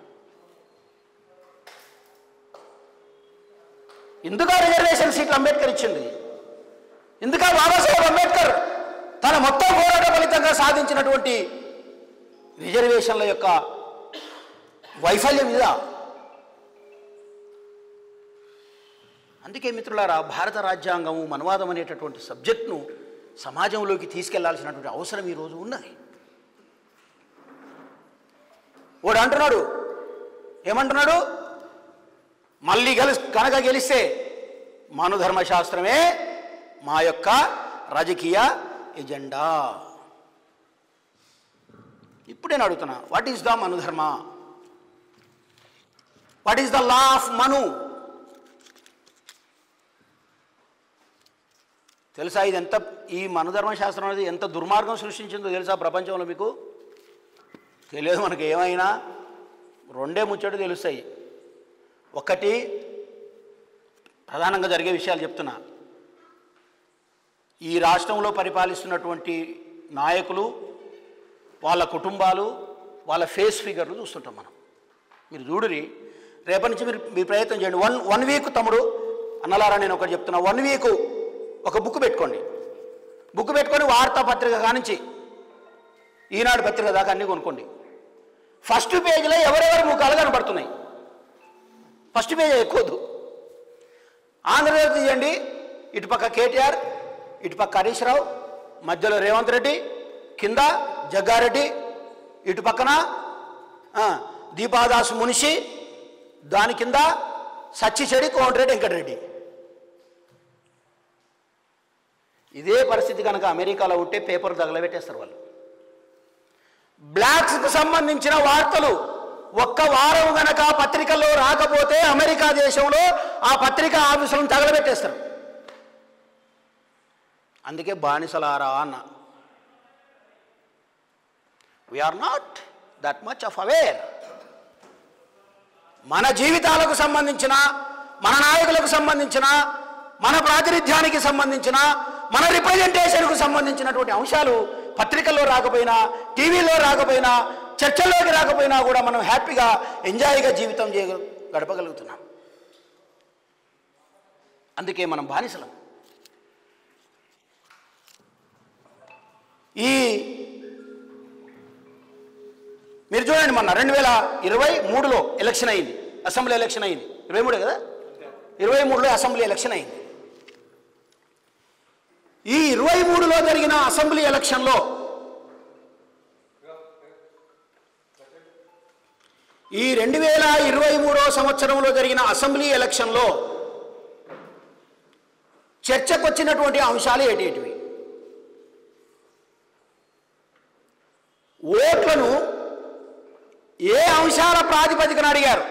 ఎందుకా రిజర్వేషన్ సీట్లు అంబేద్కర్ ఇచ్చింది? ఎందుకా బాబాసాహెబ్ అంబేద్కర్ తన మొత్తం పోరాట ఫలితంగా సాధించినటువంటి రిజర్వేషన్ల యొక్క వైఫల్యం ఇదా? అందుకే మిత్రులారా, భారత రాజ్యాంగము మనవాదం అనేటటువంటి సబ్జెక్ట్ను సమాజంలోకి తీసుకెళ్లాల్సినటువంటి అవసరం ఈరోజు ఉన్నది. వాడు అంటున్నాడు, ఏమంటున్నాడు? మళ్ళీ కనుక గెలిస్తే మనుధర్మశాస్త్రమే మా యొక్క రాజకీయ ఎజెండా. ఇప్పుడు నేను అడుగుతున్నా, what is the Manudharma? What is the law of Manu? తెలుసా ఇది ఎంత, ఈ మనుధర్మశాస్త్రం అనేది ఎంత దుర్మార్గం సృష్టించిందో తెలుసా ప్రపంచంలో? మీకు తెలియదు. మనకు ఏమైనా రెండే ముచ్చట తెలుస్తాయి. ఒకటి ప్రధానంగా జరిగే విషయాలు చెప్తున్నా. ఈ రాష్ట్రంలో పరిపాలిస్తున్నటువంటి నాయకులు, వాళ్ళ కుటుంబాలు, వాళ్ళ ఫేస్ ఫిగర్లు చూస్తుంటాం మనం. మీరు చూడురి, రేపటి నుంచి మీరు ప్రయత్నం చేయండి. వన్ వీక్ తమ్ముడు అన్నలారా, నేను ఒకటి చెప్తున్నా, 1 వీక్ ఒక బుక్ పెట్టుకోండి. బుక్ పెట్టుకొని వార్తాపత్రిక కానించి ఈనాడు పత్రిక దాకా అన్నీ కొనుక్కోండి. ఫస్ట్ పేజీలో ఎవరెవరి ముఖాలు కనబడుతున్నాయి. First page ఎక్కువద్దు. ఆంధ్రజ్యోతి తీయండి, ఇటుపక్క కేటీఆర్, ఇటుపక్క హరీష్ రావు, మధ్యలో రేవంత్ రెడ్డి, కింద జగ్గారెడ్డి, ఇటు పక్కన దీపాదాసు మునిషి, దాని కింద సచ్చిచెడి కోమటిరెడ్డి వెంకటరెడ్డి. ఇదే పరిస్థితి కనుక అమెరికాలో ఉంటే పేపర్ తగలబెట్టేస్తారు వాళ్ళు. బ్లాక్స్కు సంబంధించిన వార్తలు ఒక్క వారం గనక పత్రికల్లో రాకపోతే అమెరికా దేశంలో ఆ పత్రికా ఆఫీసులను తగలబెట్టేస్తారు. అందుకే బానిసలారా అన్న. We are not that much of aware. మన జీవితాలకు సంబంధించిన, మన నాయకులకు సంబంధించిన, మన ప్రాతినిధ్యానికి సంబంధించిన, మన రిప్రజెంటేషన్కు సంబంధించినటువంటి అంశాలు పత్రికల్లో రాకపోయినా, టీవీలో రాకపోయినా, చర్చల్లోకి రాకపోయినా కూడా మనం హ్యాపీగా ఎంజాయ్గా జీవితం గడపగలుగుతున్నాం. అందుకే మనం బానిసలం. మీరు చూడండి, మొన్న 2023లో ఎలక్షన్ అయింది, అసెంబ్లీ ఎలక్షన్ అయింది. 23 కదా, 23లో అసెంబ్లీ ఎలక్షన్ అయింది. ఈ 23లో జరిగిన అసెంబ్లీ ఎలక్షన్లో ఈ 2023 సంవత్సరంలో జరిగిన అసెంబ్లీ ఎలక్షన్లో చర్చకొచ్చినటువంటి అంశాలు ఏంటివి? ఓట్లను ఏ అంశాల ప్రాతిపదికన అడిగారు?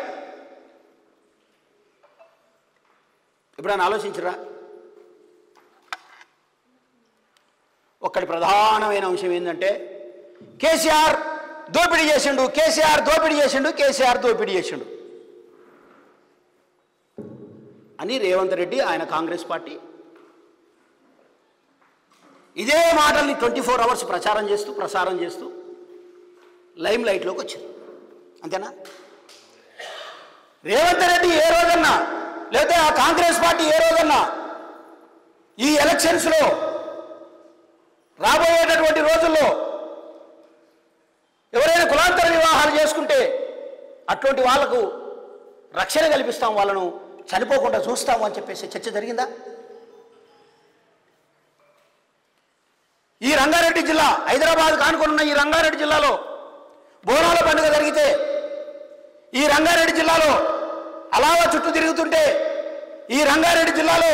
ఎప్పుడైనా ఆలోచించరా? ఒక్కటి ప్రధానమైన అంశం ఏంటంటే కేసీఆర్ దోపిడీ చేసిండు, కేసీఆర్ దోపిడీ చేసిండు, కేసీఆర్ దోపిడీ చేసిండు అని రేవంత్ రెడ్డి, ఆయన కాంగ్రెస్ పార్టీ ఇదే మాటల్ని 24 అవర్స్ ప్రసారం చేస్తూ లైమ్ లైట్లోకి వచ్చింది. అంతేనా? రేవంత్ రెడ్డి ఏ రోజన్నా, లేకపోతే ఆ కాంగ్రెస్ పార్టీ ఏ రోజన్నా ఈ ఎలక్షన్స్లో రాబోయేటటువంటి రోజుల్లో ఎవరైనా కులాంతర వివాహాలు చేసుకుంటే అటువంటి వాళ్లకు రక్షణ కల్పిస్తాం, వాళ్ళను చనిపోకుండా చూస్తాము అని చెప్పేసి చర్చ జరిగిందా? ఈ రంగారెడ్డి జిల్లా, హైదరాబాద్ కానుకొనున్న ఈ రంగారెడ్డి జిల్లాలో బోనాల పండుగ జరిగితే, ఈ రంగారెడ్డి జిల్లాలో అలావా చుట్టూ తిరుగుతుంటే, ఈ రంగారెడ్డి జిల్లాలో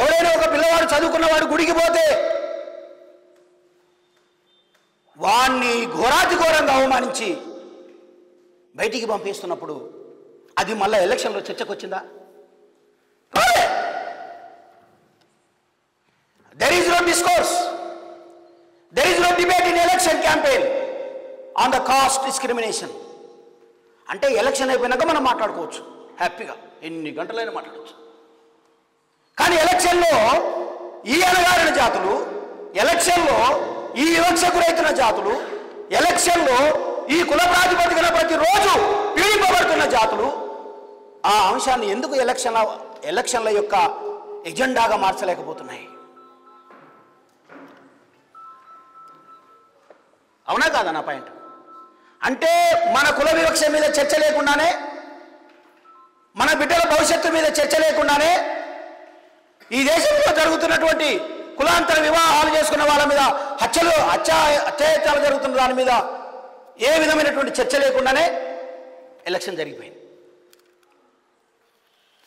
ఎవరైనా ఒక పిల్లవాడు చదువుకున్నవాడు గుడికి పోతే వాణ్ణి ఘోరాతి ఘోరంగా అవమానించి బయటికి పంపిస్తున్నప్పుడు అది మళ్ళీ ఎలక్షన్లో చర్చకు వచ్చిందా? There is no discourse, there is no debate in election campaign on the caste discrimination. అంటే ఎలక్షన్ అయిపోయినాక మనం మాట్లాడుకోవచ్చు హ్యాపీగా, ఎన్ని గంటలైనా మాట్లాడవచ్చు. కానీ ఎలక్షన్లో ఈ అణగారిన జాతులు, ఎలక్షన్లో ఈ వివక్షకురైతున్న జాతులు, ఎలక్షన్లో ఈ కుల ప్రాతిపదికన ప్రతిరోజు పీడింపబడుతున్న జాతులు ఆ అంశాన్ని ఎందుకు ఎలక్షన్ల యొక్క ఎజెండాగా మార్చలేకపోతున్నాయి? అవునా కాదా నా పాయింట్? అంటే మన కుల వివక్ష మీద చర్చ లేకుండానే, మన బిడ్డల భవిష్యత్తు మీద చర్చ లేకుండానే ఈ దేశంలో జరుగుతున్నటువంటి కులాంతర వివాహాలు చేసుకున్న వాళ్ళ మీద అత్యాచారాలు జరుగుతున్న దాని మీద ఏ విధమైనటువంటి చర్చ లేకుండానే ఎలక్షన్ జరిగిపోయింది.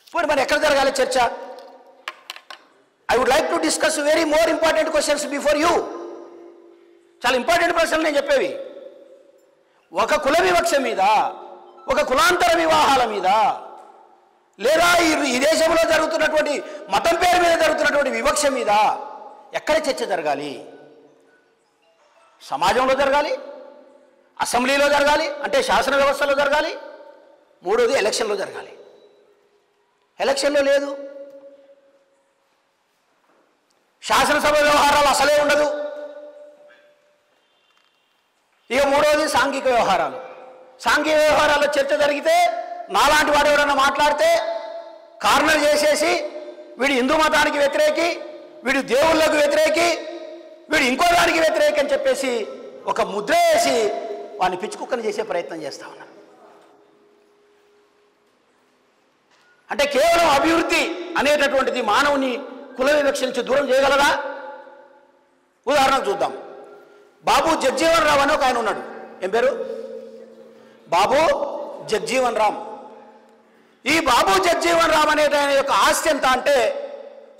ఇప్పుడు మరి ఎక్కడ జరగాలి చర్చ? I would like to discuss very more important questions before you. చాలా ఇంపార్టెంట్ ప్రశ్నలు నేను చెప్పేవి. ఒక కుల వివక్ష మీద, ఒక కులాంతర వివాహాల మీద, లేదా ఈ దేశంలో జరుగుతున్నటువంటి మతం పేరు మీద జరుగుతున్నటువంటి వివక్ష మీద ఎక్కడ చర్చ జరగాలి? సమాజంలో జరగాలి, అసెంబ్లీలో జరగాలి, అంటే శాసన వ్యవస్థలో జరగాలి, మూడోది ఎలక్షన్లో జరగాలి. ఎలక్షన్లో లేదు, శాసనసభ వ్యవహారాలు అసలే ఉండదు. ఇక మూడోది సాంఘిక వ్యవహారాలు. సాంఘిక వ్యవహారాల్లో చర్చ జరిగితే నాలాంటి వాడు ఎవరైనా మాట్లాడితే కార్నర్ చేసేసి వీడు హిందూ మతానికి వ్యతిరేకి, వీడు దేవుళ్ళకు వ్యతిరేకి, వీడు ఇంకో దానికి వ్యతిరేకి అని చెప్పేసి ఒక ముద్ర వేసి వాడిని పిచ్చుకుక్కని చేసే ప్రయత్నం చేస్తా ఉన్నారు. అంటే కేవలం అభివృద్ధి అనేటటువంటిది మానవుని కుల వివక్ష నుంచి దూరం చేయగలదా? ఉదాహరణకు చూద్దాం. బాబు జగ్జీవన్ రామ్ అని ఒక ఆయన ఉన్నాడు. ఏం పేరు? బాబు జగ్జీవన్ రామ్. ఈ బాబు జగ్జీవన్ రామ్ అనే ఆయన యొక్క ఆస్తి ఎంత అంటే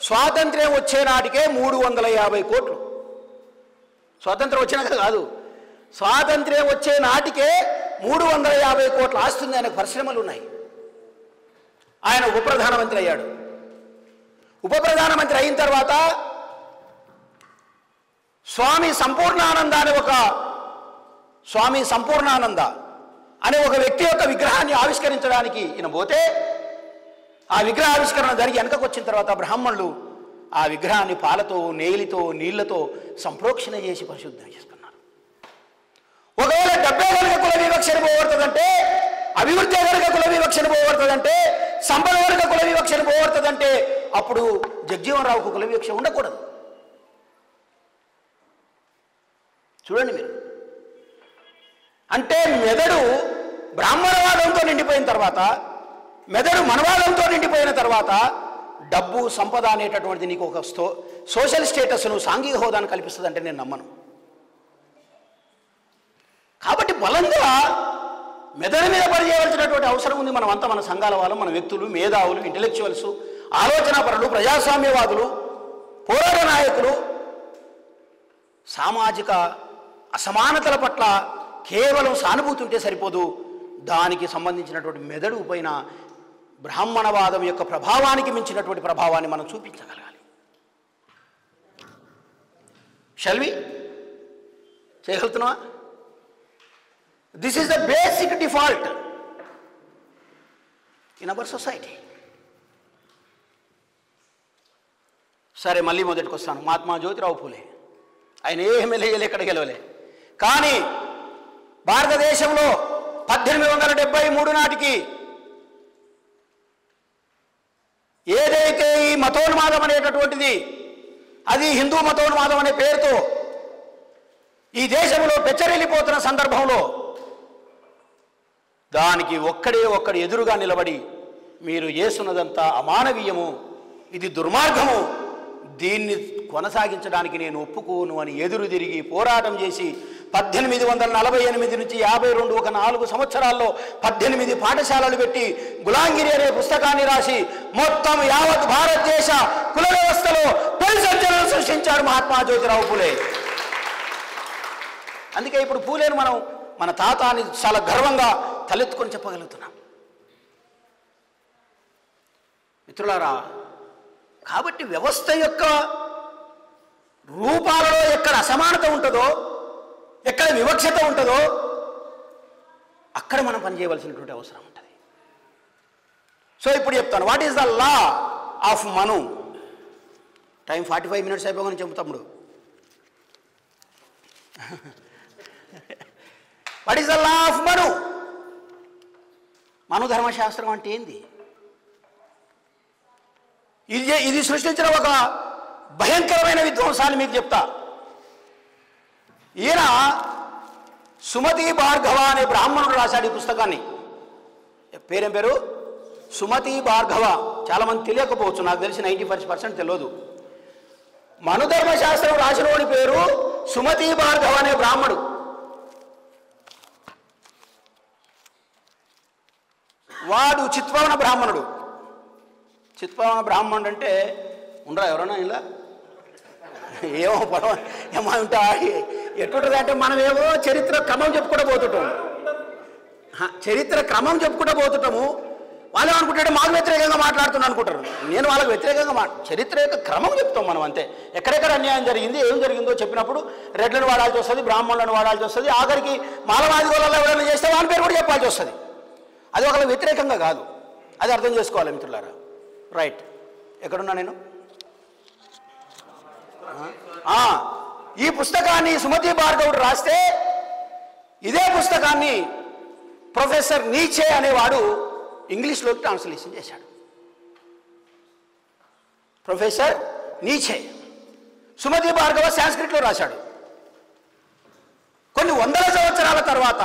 స్వాతంత్ర్యం వచ్చే నాటికే 350 కోట్లు. స్వాతంత్రం వచ్చినాక కాదు, స్వాతంత్ర్యం వచ్చే నాటికే 350 కోట్ల ఆస్తి ఉంది. ఆయనకు పరిశ్రమలు ఉన్నాయి. ఆయన ఉప ప్రధానమంత్రి అయ్యాడు. ఉప ప్రధానమంత్రి అయిన తర్వాత స్వామి సంపూర్ణానంద అనే ఒక వ్యక్తి యొక్క విగ్రహాన్ని ఆవిష్కరించడానికి ఈయన పోతే ఆ విగ్రహ ఆవిష్కరణ జరిగి వెనకకు వచ్చిన తర్వాత బ్రాహ్మణులు ఆ విగ్రహాన్ని పాలతో, నేలితో, నీళ్లతో సంప్రోక్షణ చేసి పరిశుద్ధం చేసుకున్నారు. ఒకవేళ డబ్బే కనుక కుల వివక్షణ పోగొడుతుందంటే, అభివృద్ధి కనుక కుల వివక్షణ పోగొడుతుందంటే, సంపద కనుక కుల వివక్షణ పోగొడుతుందంటే అప్పుడు జగ్జీవన్ రావుకు కుల వివక్ష ఉండకూడదు. చూడండి మీరు. అంటే మెదడు బ్రాహ్మణవాదంతో నిండిపోయిన తర్వాత, మెదడు మనవాదంతో నిండిపోయిన తర్వాత డబ్బు, సంపద అనేటటువంటిది నీకు ఒక సోషల్ స్టేటస్ను, సాంఘిక హోదాను కల్పిస్తుందంటే నేను నమ్మను. కాబట్టి బలంగా మెదడు మీద పనిచేయవలసినటువంటి అవసరం ఉంది. మనమంతా మన సంఘాల వాళ్ళు, మన వ్యక్తులు, మేధావులు, ఇంటెలెక్చువల్స్, ఆలోచనాపరులు, ప్రజాస్వామ్యవాదులు, పోరాట నాయకులు సామాజిక అసమానతల పట్ల కేవలం సానుభూతి ఉంటే సరిపోదు. దానికి సంబంధించినటువంటి మెదడు పైన బ్రాహ్మణవాదం యొక్క ప్రభావానికి మించినటువంటి ప్రభావాన్ని మనం చూపించగలగాలి. షల్వి చేయగలుగుతున్నావా? This is the basic default in our society. సరే, మళ్ళీ మొదటికి వస్తాను. మహాత్మా జ్యోతిరావు ఫూలే ఆయన ఏ ఎమ్మెల్యేలు ఎక్కడ గెలవలే, కానీ భారతదేశంలో 1873 నాటికి ఏదైతే ఈ మతోన్మాదం అనేటటువంటిది, అది హిందూ మతోన్మాదం అనే పేరుతో ఈ దేశంలో పెచ్చరిల్లిపోతున్న సందర్భంలో దానికి ఒక్కడు ఎదురుగా నిలబడి మీరు చేస్తున్నదంతా అమానవీయము, ఇది దుర్మార్గము, దీన్ని కొనసాగించడానికి నేను ఒప్పుకోను అని ఎదురు తిరిగి పోరాటం చేసి 1848 నుంచి 52 ఒక 4 సంవత్సరాల్లో 18 పాఠశాలలు పెట్టి గులాంగిరి అనే పుస్తకాన్ని రాసి మొత్తం యావత్ భారతదేశ కుల వ్యవస్థలో పరిసర్జనలు సృష్టించారు మహాత్మా జ్యోతిరావు ఫూలే. అందుకే ఇప్పుడు ఫూలేను మనం మన తాత అని చాలా గర్వంగా తలెత్తుకొని చెప్పగలుగుతున్నాం. మిత్రులారా, కాబట్టి వ్యవస్థ యొక్క రూపాలలో ఎక్కడ అసమానత ఉంటుందో, ఎక్కడ వివక్షత ఉంటుందో అక్కడ మనం పనిచేయవలసినటువంటి అవసరం ఉంటుంది. సో ఇప్పుడు చెప్తాను, what is the law of Manu. Time 45 minutes అయిపోగానే చెప్పు తమ్ముడు. What is the law of Manu? Manu ధర్మశాస్త్రం అంటే ఏంది? ఇది సృష్టించిన ఒక భయంకరమైన విధ్వంసాన్ని మీకు చెప్తా. ఈయన సుమతి భార్గవ అనే బ్రాహ్మణుడు రాశాడు ఈ పుస్తకాన్ని. పేరేం పేరు? సుమతి భార్గవ. చాలామంది తెలియకపోవచ్చు, నాకు తెలిసి 90% తెలియదు. మనుధర్మశాస్త్రం రాసినోడి పేరు సుమతి భార్గవ అనే బ్రాహ్మడు. వాడు చిత్పవన బ్రాహ్మణుడు. చిత్పవన బ్రాహ్మణుడు అంటే ఉండరా ఎవరన్నా ఇలా ఏమో పడవ ఏమో ఉంటా ఎట్టుంటుంది అంటే మనమేమో చరిత్ర క్రమం చెప్పుకుంటూ పోతుంటాం. చరిత్ర క్రమం చెప్పుకుంటూ పోతుంటాము. వాళ్ళు ఏమనుకుంటాడు, మాకు వ్యతిరేకంగా మాట్లాడుతున్నాను అనుకుంటారు. నేను వాళ్ళకి వ్యతిరేకంగా చరిత్ర యొక్క క్రమం చెప్తాం మనం అంతే. ఎక్కడెక్కడ అన్యాయం జరిగింది, ఏం జరిగిందో చెప్పినప్పుడు రెడ్లను వాడాల్సి వస్తుంది, బ్రాహ్మణులను వాడాల్సి వస్తుంది, ఆఖరికి మాలవాది గోళాల్లో ఎవరైనా చేస్తే వాళ్ళ పేరు కూడా చెప్పాల్సి వస్తుంది. అది ఒకళ్ళ వ్యతిరేకంగా కాదు, అది అర్థం చేసుకోవాలి మిత్రులారా. రైట్, ఎక్కడున్నా నేను? ఈ పుస్తకాన్ని సుమతి భార్గవుడు రాస్తే ఇదే పుస్తకాన్ని ప్రొఫెసర్ నీచే అనేవాడు ఇంగ్లీష్లోకి ట్రాన్స్లేషన్ చేశాడు. ప్రొఫెసర్ నీచే సుమతి భార్గవ సాంస్క్రిట్లో రాశాడు. కొన్ని వందల సంవత్సరాల తర్వాత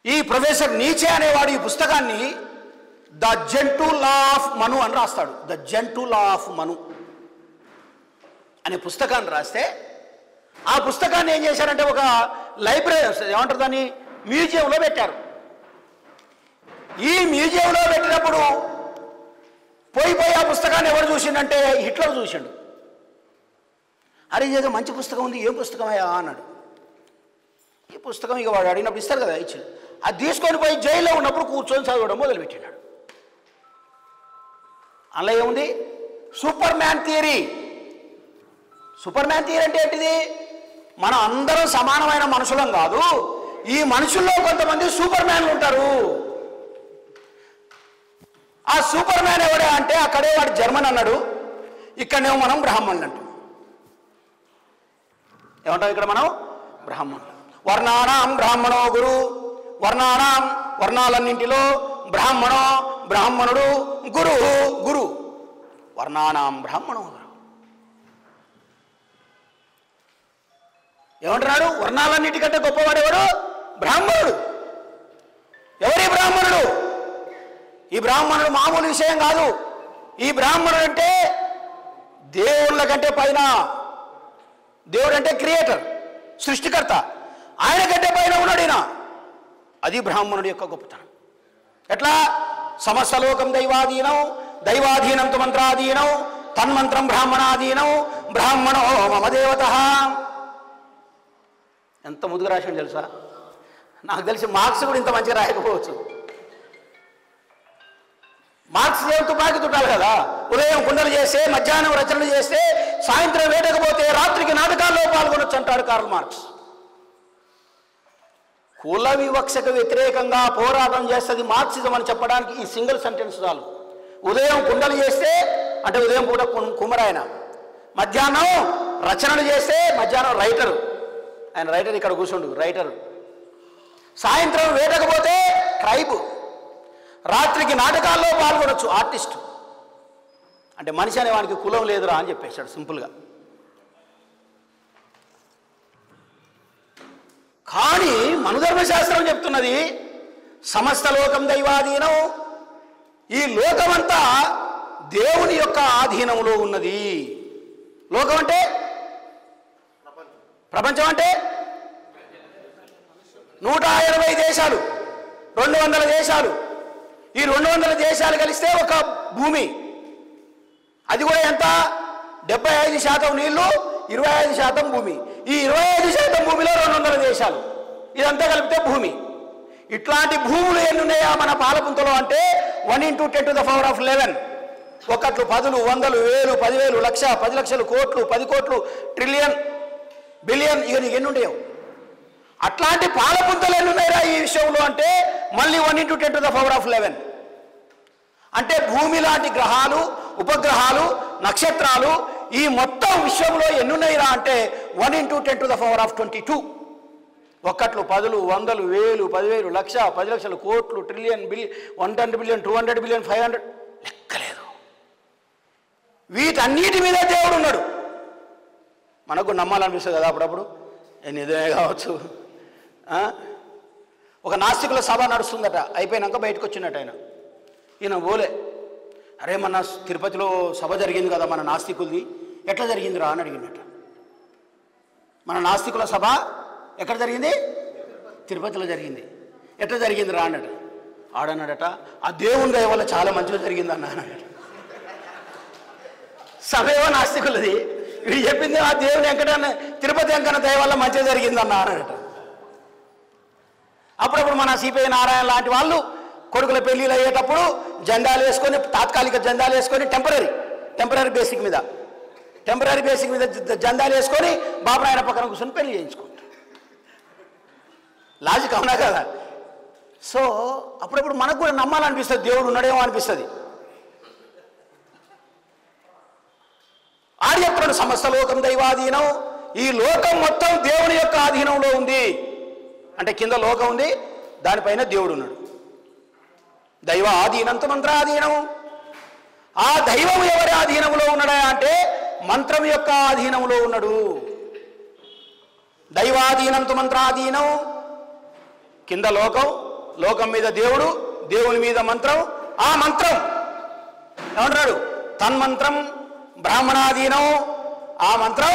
ఈ ప్రొఫెసర్ నీచే అనేవాడు ఈ పుస్తకాన్ని ద జెంటు లా ఆఫ్ మను అని రాస్తాడు. ద జెంటు లా ఆఫ్ మను. అనే పుస్తకాన్ని రాస్తే ఆ పుస్తకాన్ని ఏం చేశారంటే ఒక లైబ్రరీ ఏమంటారు దాన్ని మ్యూజియంలో పెట్టారు. ఈ మ్యూజియంలో పెట్టినప్పుడు పోయి ఆ పుస్తకాన్ని ఎవరు చూసిండంటే హిట్లర్ చూసిండు. అరే ఏదో మంచి పుస్తకం ఉంది, ఏం పుస్తకమయ్యా అన్నాడు. ఈ పుస్తకం ఇక వాడు అడిగినప్పుడు ఇస్తారు కదా, ఇచ్చాడు. అది తీసుకొని పోయి జైల్లో ఉన్నప్పుడు కూర్చొని చదవడం మొదలుపెట్టినాడు. అందులో ఏముంది? Super man theory. Super man theory అంటే ఏంటిది? మనం అందరం సమానమైన మనుషులం కాదు, ఈ మనుషుల్లో కొంతమంది సూపర్ మ్యాన్లు ఉంటారు. ఆ సూపర్ మ్యాన్ ఎవడే అంటే అక్కడే వాడు జర్మన్ అన్నాడు, ఇక్కడనేమో మనం బ్రాహ్మణులు అంటాం. ఏమంటాం ఇక్కడ మనం? బ్రాహ్మణులు. వర్ణానాం బ్రాహ్మణో గురు, వర్ణానాం వర్ణాలన్నింటిలో బ్రాహ్మణుడు గురు గురు, వర్ణానాం బ్రాహ్మణో గురు. ఏమంటున్నాడు? వర్ణాలన్నిటికంటే గొప్పవాడు ఎవడు? బ్రాహ్మణుడు. ఎవరి బ్రాహ్మణుడు? ఈ బ్రాహ్మణుడు మామూలు విషయం కాదు. ఈ బ్రాహ్మణుడు అంటే దేవుళ్ళ కంటే పైన. దేవుడు అంటే క్రియేటర్, సృష్టికర్త, ఆయన కంటే పైన ఉన్నాడు ఈయన. అది బ్రాహ్మణుడి యొక్క గొప్పతనం. ఎట్లా? సమస్త లోకం దైవాధీనం, దైవాధీనం తు మంత్రాధీనం, తన్మంత్రం బ్రాహ్మణాధీనం, బ్రాహ్మణో మమ దేవత. ఎంత ముదుగు రాశాడు తెలుసా? నాకు తెలిసి మార్క్స్ కూడా ఇంత మంచిగా రాయకపోవచ్చు. మార్క్స్ దేవుడితో బాకి తుట్టాలి కదా. ఉదయం కుండలు చేస్తే, మధ్యాహ్నం రచనలు చేస్తే, సాయంత్రం వేటకపోతే రాత్రికి నాటకాల్లో పాల్గొనొచ్చు అంటాడు కార్ల్ మార్క్స్. కుల వివక్షకు వ్యతిరేకంగా పోరాటం చేస్తుంది మార్క్సిజం అని చెప్పడానికి ఈ సింగిల్ సెంటెన్స్ చాలు. ఉదయం కుండలు చేస్తే అంటే ఉదయం పూట కుమరాయన, మధ్యాహ్నం రచనలు చేస్తే మధ్యాహ్నం రైటరు, ఆయన రైటర్ ఇక్కడ కూర్చుండు రైటరు, సాయంత్రం వేటకపోతే ట్రైబు, రాత్రికి నాటకాల్లో పాల్గొనొచ్చు ఆర్టిస్టు. అంటే మనిషి అనేవానికి కులం లేదురా అని చెప్పేశాడు సింపుల్గా. కానీ మనుధర్మశాస్త్రం చెప్తున్నది సమస్త లోకం దైవాధీనం, ఈ లోకమంతా దేవుని యొక్క ఆధీనంలో ఉన్నది. లోకం అంటే ప్రపంచం అంటే 180 దేశాలు, 200 దేశాలు. ఈ 200 దేశాలు కలిస్తే ఒక భూమి. అది కూడా ఎంత? 75% నీళ్లు, 25% భూమి. ఈ 25% భూమిలో 200 దేశాలు, ఇదంతా కలిపితే భూమి. ఇట్లాంటి భూములు ఎన్ని ఉన్నాయా మన పాలపుంతలో అంటే 1 × 10⁻11. ఒకట్లు, పదులు, వందలు, వేలు, 10,000, లక్ష, 10 లక్షలు, కోట్లు, 10 కోట్లు, ట్రిలియన్, బిలియన్, ఇక నీకు ఎన్ని ఉండేవు? అట్లాంటి పాలపుంతలు ఎన్ని ఉన్నాయా ఈ విషయంలో అంటే మళ్ళీ 1 × 10⁻11. అంటే భూమి లాంటి గ్రహాలు, ఉపగ్రహాలు, నక్షత్రాలు ఈ మొత్తం విశ్వంలో ఎన్ని ఉన్నాయిరా అంటే 1 × 10⁻22. ఒకట్లు, పదులు, వందలు, వేలు, 10,000, లక్ష, 10 లక్షలు, కోట్లు, ట్రిలియన్, బిలియన్, 100 బిలియన్, 200 బిలియన్, 500, లెక్కలేదు. వీటన్నిటి మీద దేవుడు ఉన్నాడు. మనకు నమ్మాలనిపిస్తుంది కదా అప్పుడప్పుడు, నిజమే కావచ్చు. ఒక నాస్తికుల సభ నడుస్తుందట, అయిపోయినాక బయటకు వచ్చినట్టు ఆయన. ఈయన పోలే. అరే మన తిరుపతిలో సభ జరిగింది కదా మన నాస్తికులది, ఎట్లా జరిగిందిరా అని అడిగినట్ట. మన నాస్తికుల సభ ఎక్కడ జరిగింది? తిరుపతిలో జరిగింది. ఎట్లా జరిగిందిరా అన్నట. ఆడన్నాడట, ఆ దేవుని దయ వల్ల చాలా మంచిగా జరిగింది అన్న అన్నాడట. సభ ఏమో నాస్తికులది, వీడు చెప్పింది ఆ దేవుని వెంకటన్న తిరుపతి వెంకన్న దయ వల్ల మంచిగా జరిగిందన్న అన్నాడట. అప్పుడప్పుడు మన సిపిఐ నారాయణ లాంటి వాళ్ళు కొడుకుల పెళ్ళిళ్ళు అయ్యేటప్పుడు జెండాలు వేసుకొని, తాత్కాలిక జెండాలు వేసుకొని, టెంపరీ బేసిక్ మీద జెండాలు వేసుకొని బాబునాయన పక్కన కూర్చొని పెళ్లి చేయించుకుంటారు. లాజిక్ అవునా కదా? సో అప్పుడప్పుడు మనకు కూడా నమ్మాలనిపిస్తుంది, దేవుడు ఉన్నాడేమో అనిపిస్తుంది. ఆర్యత్రుడు సమస్త లోకం దైవాధీనం, ఈ లోకం మొత్తం దేవుని యొక్క ఆధీనంలో ఉంది. అంటే కింద లోకం ఉంది, దానిపైన దేవుడు ఉన్నాడు. దైవ ఆధీనంతో మంత్రాధీనం. ఆ దైవం ఎవరి ఆధీనంలో ఉన్నాడా అంటే మంత్రం యొక్క ఆధీనంలో ఉన్నాడు. దైవాధీనంతో మంత్రాధీనం. కింద లోకం, లోకం మీద దేవుడు, దేవుని మీద మంత్రం. ఆ మంత్రం ఏమంటున్నాడు? తన్మంత్రం బ్రాహ్మణాధీనం. ఆ మంత్రం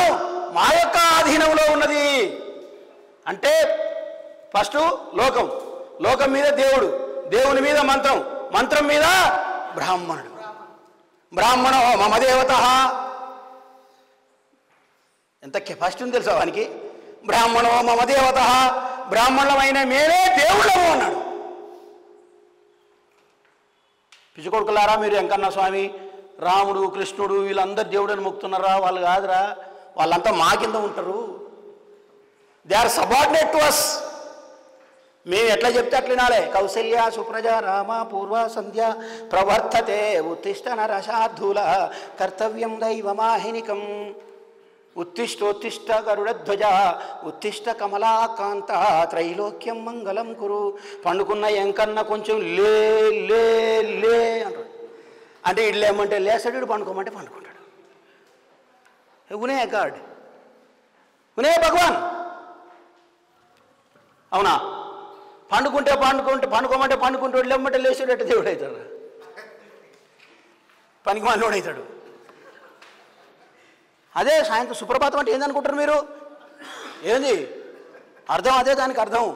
మా యొక్క ఆధీనంలో ఉన్నది. అంటే ఫస్ట్ లోకం, లోకం మీద దేవుడు, దేవుని మీద మంత్రం, మంత్రం మీద బ్రాహ్మణుడు. బ్రాహ్మణో మమ దేవత. ఎంత కెపాసిటీ ఉంది తెలుసా వానికి? బ్రాహ్మణో మమ దేవత, బ్రాహ్మణులమైన మేమే దేవుళ్ళము అన్నాడు. పిచ్చుకొడుకులారా, మీరు వెంకన్న స్వామి, రాముడు, కృష్ణుడు వీళ్ళందరూ దేవుడని మొక్కుతున్నారా? వాళ్ళు కాదురా, వాళ్ళంతా మా కింద ఉంటారు. They are subordinate to us. మేము ఎట్లా చెప్తే అట్లా వినాలే. కౌసల్య సుప్రజ రామ పూర్వ సంధ్య ప్రవర్తతే ఉత్తిష్ట నరశార్థూల కర్తవ్యం దైవమాహినికం. ఉత్తిష్టోత్తిష్ట గరుడధ్వజ ఉత్తిష్ట కమలాకాంత త్రైలోక్యం మంగళం కురు. పండుకున్న ఎంకన్నా కొంచెం లే లే లే అంటాడు. అంటే ఇడు లేమంటే లేస్తాడు, ఇడు పండుకోమంటే పండుకుంటాడు. ఉనే గాడ్, ఉనే భగవాన్. అవునా? పండుకోమంటే పండుకుంటాడు, లేమంటే లేచాడు. దేవుడు అవుతాడు, పనికి మనోడు అవుతాడు. అదే సాయంత్రం సుప్రభాతం అంటే ఏందనుకుంటారు మీరు? ఏంది అర్థం? అదే దానికి అర్థం.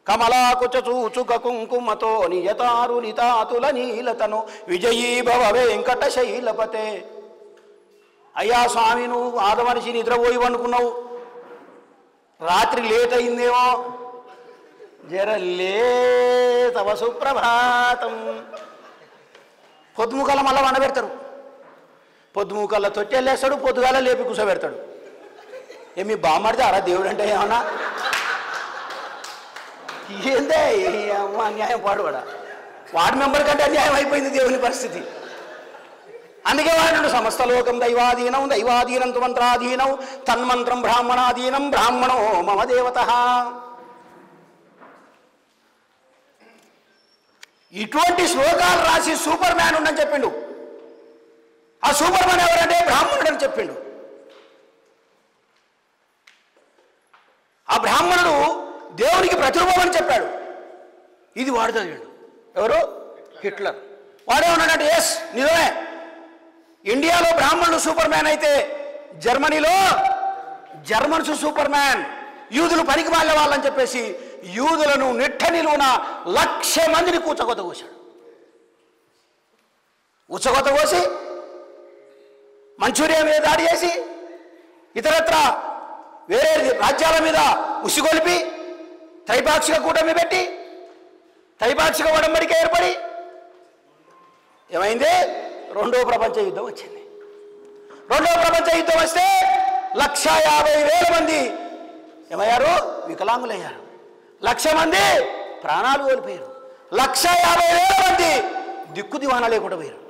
కమలా కుచూచుక కుంకుమతో నియతారు నితాతుల నీలతను విజయీ భవ వెంకట శైలపతే. అయ్యా స్వామి, నువ్వు ఆదమనిషి నిద్రపోయి వండుకున్నావు, రాత్రి లేట్ అయిందేమో, జరలే తవ సుప్రభాతం. పొద్దుముకల మళ్ళా వండబెడతారు. పొద్దుముకల్లో తొట్టెళ్ళేస్తాడు, పొద్దుగాల లేపి కూర్చోబెడతాడు. ఏమి బామ్మడితే అరా దేవుడు అంటే ఏమన్నా? ఏందే అమ్మ అన్యాయం పాడువాడా? వార్డు మెంబర్ కంటే అన్యాయం అయిపోయింది దేవుని పరిస్థితి. అందుకే వాడు సమస్త లోకం దైవాధీనం, దైవాధీనం తు మంత్రాధీనం, తన్మంత్రం బ్రాహ్మణాధీనం, బ్రాహ్మణో మమ దేవత. ఇటువంటి శ్లోకాలు రాసి సూపర్ మ్యాన్ ఉండని చెప్పిండు. ఆ సూపర్ మ్యాన్ ఎవరంటే బ్రాహ్మణుడు అని చెప్పిండు. ఆ బ్రాహ్మణుడు దేవునికి ప్రతిరూపం అని చెప్పాడు. ఇది వాడు చదివాడు. ఎవరు? హిట్లర్. వాడేమన్నాడంటే ఎస్ నిజమే, ఇండియాలో బ్రాహ్మణుడు సూపర్ మ్యాన్ అయితే జర్మనీలో జర్మన్స్ సూపర్ మ్యాన్. యూదులు పనికి మాలే వాళ్ళని చెప్పేసి యూదులను నిట్టనిలువున 1,00,000 మందిని కూచకొత కోశాడు. ఉచ్చకొత కోసి మంచూరియా మీద దాడి చేసి ఇతరత్ర వేరే రాజ్యాల మీద ఉసిగొలిపి త్రైపాక్షిక కూటమి పెట్టి త్రైపాక్షిక ఒడంబడిక ఏర్పడి ఏమైంది? రెండవ ప్రపంచ యుద్ధం వచ్చింది. రెండవ ప్రపంచ యుద్ధం వస్తే 1,50,000 మంది ఏమయ్యారు? వికలాంగులయ్యారు. 1,00,000 మంది ప్రాణాలు కోల్పోయారు. 1,50,000 మంది దిక్కు దివానా లేకుండా పోయారు.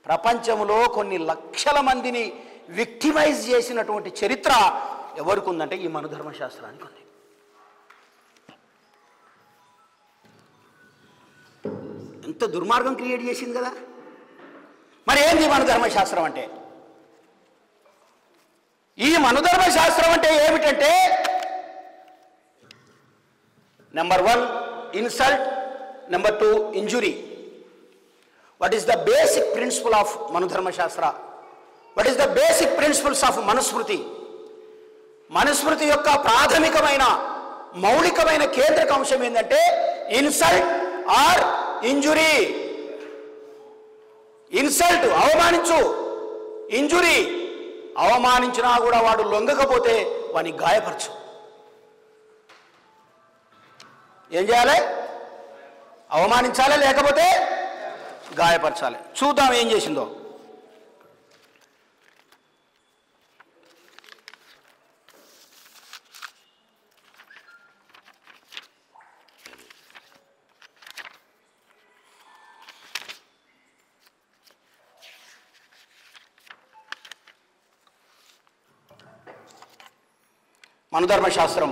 ప్రపంచంలో కొన్ని లక్షల మందిని విక్టిమైజ్ చేసినటువంటి చరిత్ర ఎవరికి ఉందంటే ఈ మనుధర్మశాస్త్రానికి ఉంది. ఎంత దుర్మార్గం క్రియేట్ చేసింది కదా. మరి ఏంది మనుధర్మశాస్త్రం అంటే? ఈ మనుధర్మశాస్త్రం అంటే ఏమిటంటే, number 1 insult, number 2 injury. What is the basic principle of Manudharma Shastra? What is the basic principles of Manusmriti? మనుస్మృతి యొక్క ప్రాథమికమైన మౌలికమైన కేంద్రక అంశం ఏంటంటే ఇన్సల్ట్ ఆర్ ఇంజురీ. ఇన్సల్ట్ అవమానించు, ఇంజురీ అవమానించినా కూడా వాడు లొంగకపోతే వాడిని గాయపరచు. ఏం చేయాలి? అవమానించాలి, లేకపోతే గాయపరచాలి. చూద్దాం ఏం చేసిందో. మనుధర్మశాస్త్రం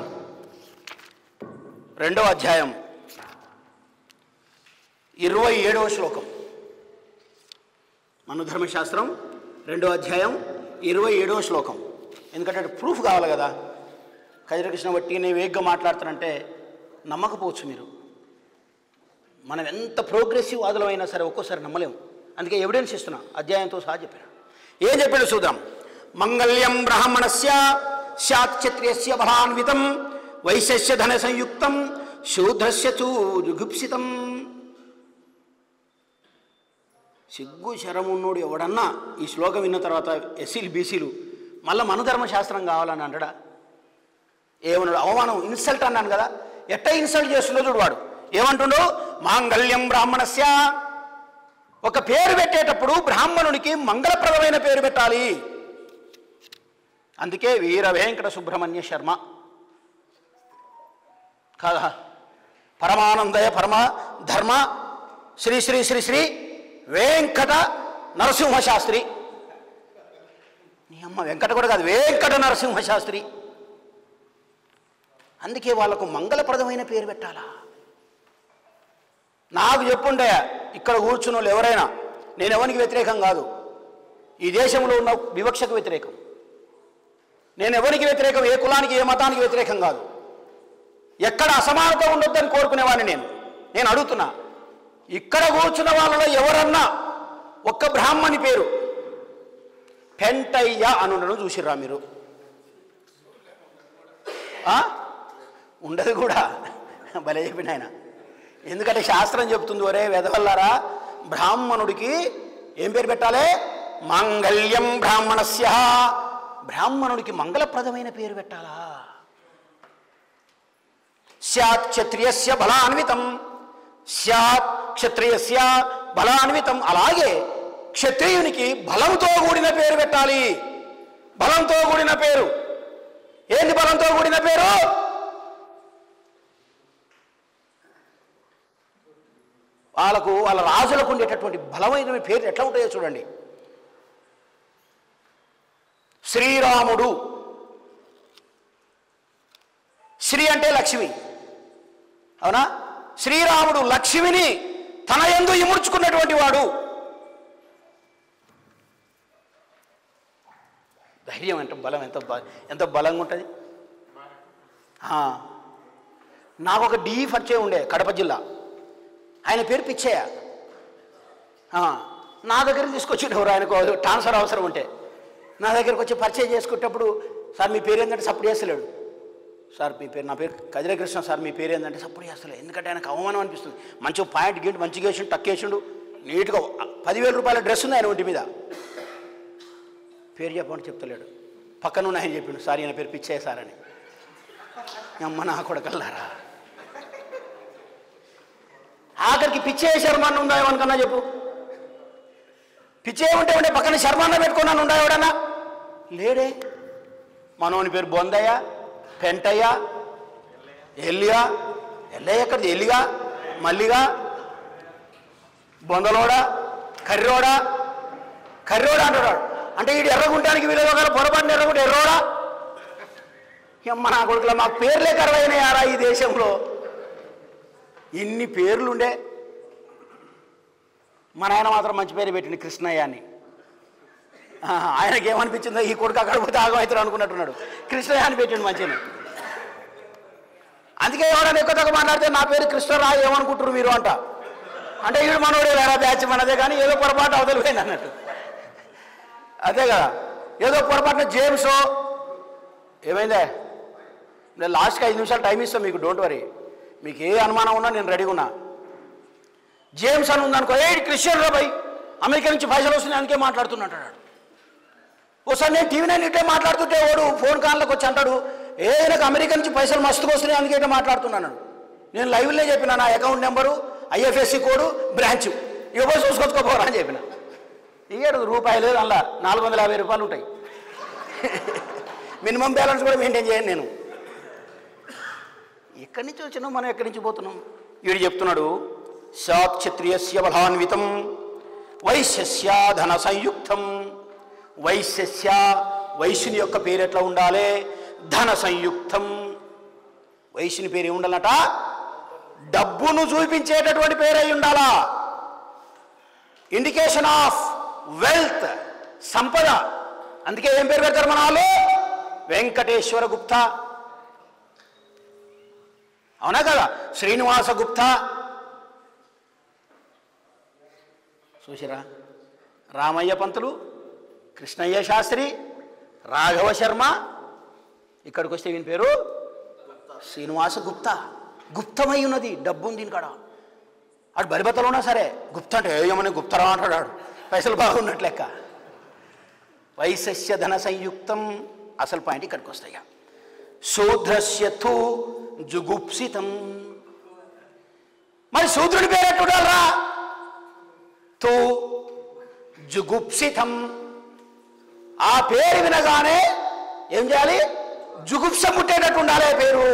2వ అధ్యాయం 27వ శ్లోకం. మనుధర్మశాస్త్రం 2వ అధ్యాయం 27వ శ్లోకం. ఎందుకంటే ప్రూఫ్ కావాలి కదా. కజరకృష్ణ బట్టి నేను వేగ్గా మాట్లాడుతానంటే నమ్మకపోవచ్చు మీరు. మనం ఎంత ప్రోగ్రెసివ్ వాదులమైనా సరే ఒక్కోసారి నమ్మలేము. అందుకే ఎవిడెన్స్ ఇస్తున్నా, అధ్యాయంతో సహా చెప్పాను. ఏం చెప్పాడు చూద్దాం. మంగళ్యం బ్రాహ్మణస్య స్యాత్ క్షత్రియస్య బలాన్వితం వైశ్యస్య ధన సంయుక్తం శూద్రస్య చూ జుగుప్సితం. సిగ్గు శరమున్నోడు ఎవడన్నా ఈ శ్లోకం విన్న తర్వాత ఎస్సీలు బీసీలు మళ్ళీ మనుధర్మశాస్త్రం కావాలని అంటాడా? ఏమన్నాడు? అవమానం, ఇన్సల్ట్ అన్నాను కదా. ఎట్ట ఇన్సల్ట్ చేస్తుండో చూడు వాడు. ఏమంటుండో? మాంగళ్యం బ్రాహ్మణస్య. ఒక పేరు పెట్టేటప్పుడు బ్రాహ్మణునికి మంగళప్రదమైన పేరు పెట్టాలి. అందుకే వీర వెంకట సుబ్రహ్మణ్య శర్మ కాదా, పరమానందయ పరమ ధర్మ శ్రీ శ్రీ శ్రీ శ్రీ వెంకట నరసింహశాస్త్రి. నీ అమ్మ వెంకట కూడా కాదు, వెంకట నరసింహశాస్త్రి. అందుకే వాళ్ళకు మంగళప్రదమైన పేరు పెట్టాలా? నాకు చెప్పుండే ఇక్కడ కూర్చున్న వాళ్ళు ఎవరైనా, నేను ఎవరికి వ్యతిరేకం కాదు, ఈ దేశంలో ఉన్న వివక్షకు వ్యతిరేకం. నేను ఎవరికి వ్యతిరేకం, ఏ కులానికి ఏ మతానికి వ్యతిరేకం కాదు. ఎక్కడ అసమానత ఉండొద్దని కోరుకునేవాడిని నేను అడుగుతున్నా. ఇక్కడ కూర్చున్న వాళ్ళలో ఎవరన్నా ఒక్క బ్రాహ్మణి పేరు పెంటయ్య అని ఉండడం చూసిర్రా మీరు? ఉండదు కూడా. భలే చెప్పిన ఆయన. ఎందుకంటే శాస్త్రం చెప్తుంది, ఒరే వెదవల్లారా, బ్రాహ్మణుడికి ఏం పేరు పెట్టాలి? మాంగళ్యం బ్రాహ్మణస్య. బ్రాహ్మణుడికి మంగళప్రదమైన పేరు పెట్టాలా? స్యాత్ క్షత్రియస్య బలాన్వితం, స్యాత్ క్షత్రియస్య బలాన్వితం. అలాగే క్షత్రియునికి బలంతో కూడిన పేరు పెట్టాలి. బలంతో కూడిన పేరు ఏంది? బలంతో కూడిన పేరు వాళ్ళ రాజులకు ఉండేటటువంటి బలమైన పేరు ఎట్లా ఉంటాయో చూడండి. శ్రీరాముడు. శ్రీ అంటే లక్ష్మి, అవునా? శ్రీరాముడు లక్ష్మిని తన యందు ఇముడ్చుకున్నటువంటి వాడు. ధైర్యం ఎంత బలం, ఎంత బలంగా ఉంటుంది. నాకు ఒక డి పరిచయం ఉండే కడప జిల్లా, ఆయన పేరు పిచ్చయ్య. నా దగ్గర తీసుకొచ్చేటప్పుడు ఆయనకు ట్రాన్స్ఫర్ అవసరం ఉంటే నా దగ్గరకు వచ్చి పరిచయం చేసుకునేటప్పుడు, సార్ మీ పేరు ఏంటంటే సప్పుడు చేస్తలేడు. సార్ మీ పేరు, నా పేరు కదిరకృష్ణ సార్, మీ పేరు ఏంటంటే సప్పుడు చేస్తలేదు. ఎందుకంటే ఆయనకు అవమానం అనిపిస్తుంది. మంచిగా పాయింట్ గింటి మంచిగా వేసిండు, టక్కేసిండు, నీట్గా 10,000 రూపాయల డ్రెస్ ఉంది ఆయన ఒంటి మీద. పేరు చెప్పమంటే చెప్తలేడు. పక్కన ఉన్న ఆయన చెప్పిండు, సార్ ఈయన పేరు పిచ్చయ్య సార్ అని. అమ్మ నా కొడకల్లారా, ఆఖరికి పిచ్చయ్య శర్మ అని ఉందా ఏమనుకన్నా చెప్పు. పిచ్చయ్య ఉంటే పక్కన శర్మన్న పెట్టుకున్నాను ఉండా ఎవడన్నా? లేడే. మనోని పేరు బొందయ్య, పెంటయ్య, ఎల్లిగా. ఎల్లయ్య ఎక్కడిది? ఎల్లిగా, మల్లిగా, బొందలోడా, కర్రోడా. కర్రోడా అంటాడు. అంటే వీడు ఎర్రగుంటానికి వీళ్ళు ఒకవేళ పొరపాటున ఎర్రగుంటే ఎర్రోడా. అమ్మ నా కొడుకులా, మాకు పేర్లే కరువైనాయారా ఈ దేశంలో. ఇన్ని పేర్లుండే మన ఆయన మాత్రం మంచి పేరు పెట్టింది, కృష్ణయ్య అని. ఆయనకి ఏమనిపించిందో, ఈ కొడుకు అక్కడ పోతే ఆగమవుతాడు అనుకున్నట్టున్నాడు, కృష్ణయ్య అని పెట్టిండు మంచిగా. అందుకే ఎవరైనా ఎక్కువ తక్కువ మాట్లాడితే నా పేరు కృష్ణరావు ఏమనుకుంటారు మీరు అంట. అంటే వీడు మనోడే వేరే బ్యాచ్ మనదే, కానీ ఏదో పొరపాటు అవతలిపోయింది అన్నట్టు. అదే కదా, ఏదో పొరపాటున జేమ్సో ఏమైందే. నేను లాస్ట్కి 5 నిమిషాలు టైం ఇస్తాను మీకు, డోంట్ వరీ. మీకు ఏ అనుమానం ఉన్నా నేను రెడీగా ఉన్నా. జేమ్స్ అని ఉందనుకో, ఏ క్రిస్టియన్ రా భయ్, అమెరికా నుంచి పైసలు వస్తున్నాయి అందుకే మాట్లాడుతున్నట్టు. ఒకసారి నేను టీవీ 9 ఇట్టే మాట్లాడుతుంటే వాడు ఫోన్ కాల్లోకి వచ్చి అంటాడు, నాకు అమెరికా నుంచి పైసలు మస్తుగా వస్తున్నాయి అందుకే ఇట్లా మాట్లాడుతున్నాను. నేను లైవ్లో చెప్పిన నా account number, IFSC code, branch, ఇవ్వ చూసుకొచ్చుకోపోరా అని చెప్పిన. ఇయ్యాడు రూపాయి లేదు, అలా 450 రూపాయలు ఉంటాయి. మినిమం బ్యాలెన్స్ కూడా మెయింటైన్ చేయను నేను. ఎక్కడి నుంచి వచ్చినాం మనం, ఎక్కడి నుంచి పోతున్నాం? వీడు చెప్తున్నాడు, సాత్ క్షత్రియస్య బలాన్వితం వైశ్యస్య ధన సంయుక్తం. వైశ్యస్య, వైశ్యుని యొక్క పేరు ఎట్లా ఉండాలి? ధన సంయుక్తం. వైశ్యుని పేరు ఏముండాలట? డబ్బును చూపించేటటువంటి పేరై ఉండాలా. ఇండికేషన్ ఆఫ్ వెల్త్, సంపద. అందుకే ఏం పేరు పెడతారు మన వాళ్ళు? వెంకటేశ్వర గుప్తా, అవునా కదా? శ్రీనివాస గుప్తా. చూసిరా, రామయ్య పంతులు, కృష్ణయ్య శాస్త్రి, రాఘవ శర్మ, ఇక్కడికి వస్తే ఈయన పేరు శ్రీనివాస గుప్తా. గుప్తమై ఉన్నది, డబ్బు ఉంది దీనికాడ. అటు బలిబత్తలు ఉన్నా సరే గుప్త అంటే ఏమని గుప్తరా అంటాడు, పైసలు బాగున్నట్లు లెక్క. వైశ్య ధన సంయుక్తం, అసలు పాయింట్ ఇక్కడికి వస్తాయి. శూద్రస్య తు జుగుప్సితం, మరి శూద్రుడి పేరు ఎట్టుడాలరా? తు జుగుప్సితం, ఆ పేరు వినగానే ఏం చేయాలి? జుగుప్స పుట్టేటట్టు ఉండాలి పేరు.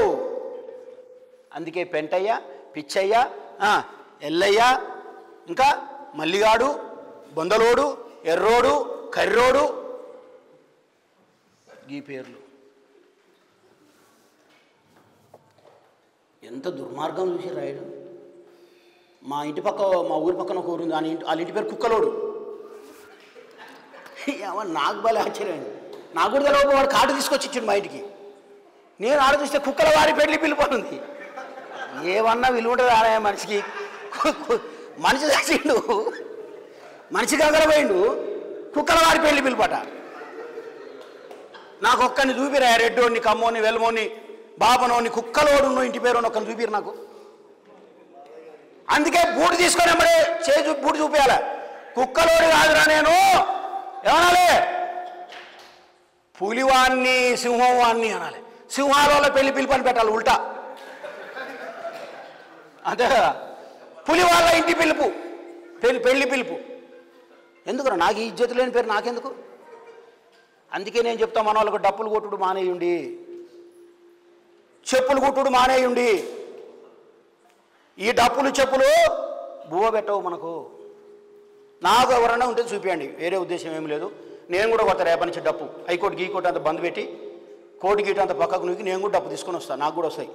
అందుకే పెంటయ్య, పిచ్చయ్య, ఎల్లయ్య, ఇంకా మల్లిగాడు, బొందలోడు, ఎర్రోడు, కర్రోడు, ఈ పేర్లు. ఎంత దుర్మార్గం చూసి రాయడు. మా ఇంటి పక్క, మా ఊరి పక్కన ఒక ఊరు ఉంది, వాళ్ళ ఇంటి పేరు కుక్కలోడు. నాకు భలే ఆశ్చర్యం. నాకు కూడా తెలియదు, వాడు కార్డు తీసుకొచ్చి ఇచ్చిండు మా ఇంటికి. నేను ఆలోచిస్తే కుక్కల వారి పెళ్లి పిలిపోతుంది. ఏమన్నా విలువ ఉంటుంది ఆడే మనిషికి. మనిషి తెచ్చిండు, మనిషి గంగరపోయిండు, కుక్కల వారి పెళ్లి పిలుపట. నాకు ఒక్కడిని చూపిరా, రెడ్డోడిని, కమ్మోని, వెల్మోని, బాబనోని, కుక్కలోడున్నో ఇంటి పేరు ఒక్కరిని చూపిరు నాకు. అందుకే బూటు తీసుకొని అమ్మడే చేసి బూటు చూపించాలి. కుక్కలోడు కాదురా నేను, ఏమనాలి? పులివాన్ని, సింహవాన్ని అనాలి. సింహాల పెళ్లి పిలుపని పెట్టాలి ఉల్టా, అంతే కదా. పులి వాళ్ళ ఇంటి పిలుపు, పెళ్లి పిలుపు. ఎందుకురా? నాకు ఈ ఇజ్జతు లేని పేరు నాకెందుకు? అందుకే నేను చెప్తా, మన వాళ్ళకు డప్పులు కొట్టుడు మానేయుండి, చెప్పులు కుట్టుడు మానేయుండి. ఈ డప్పులు చెప్పులు బువ్వ పెట్టవు మనకు. నాకు ఎవరన్నా ఉంటే చూపించండి, వేరే ఉద్దేశం ఏం లేదు. నేను కూడా కొత్త రేపటి నుంచి డప్పు, హైకోర్టు గీకోర్టు అంత బంద్ పెట్టి, కోటి గీట అంత పక్కకు నూకి నేను కూడా డప్పు తీసుకొని వస్తాను. నాకు కూడా వస్తాయి.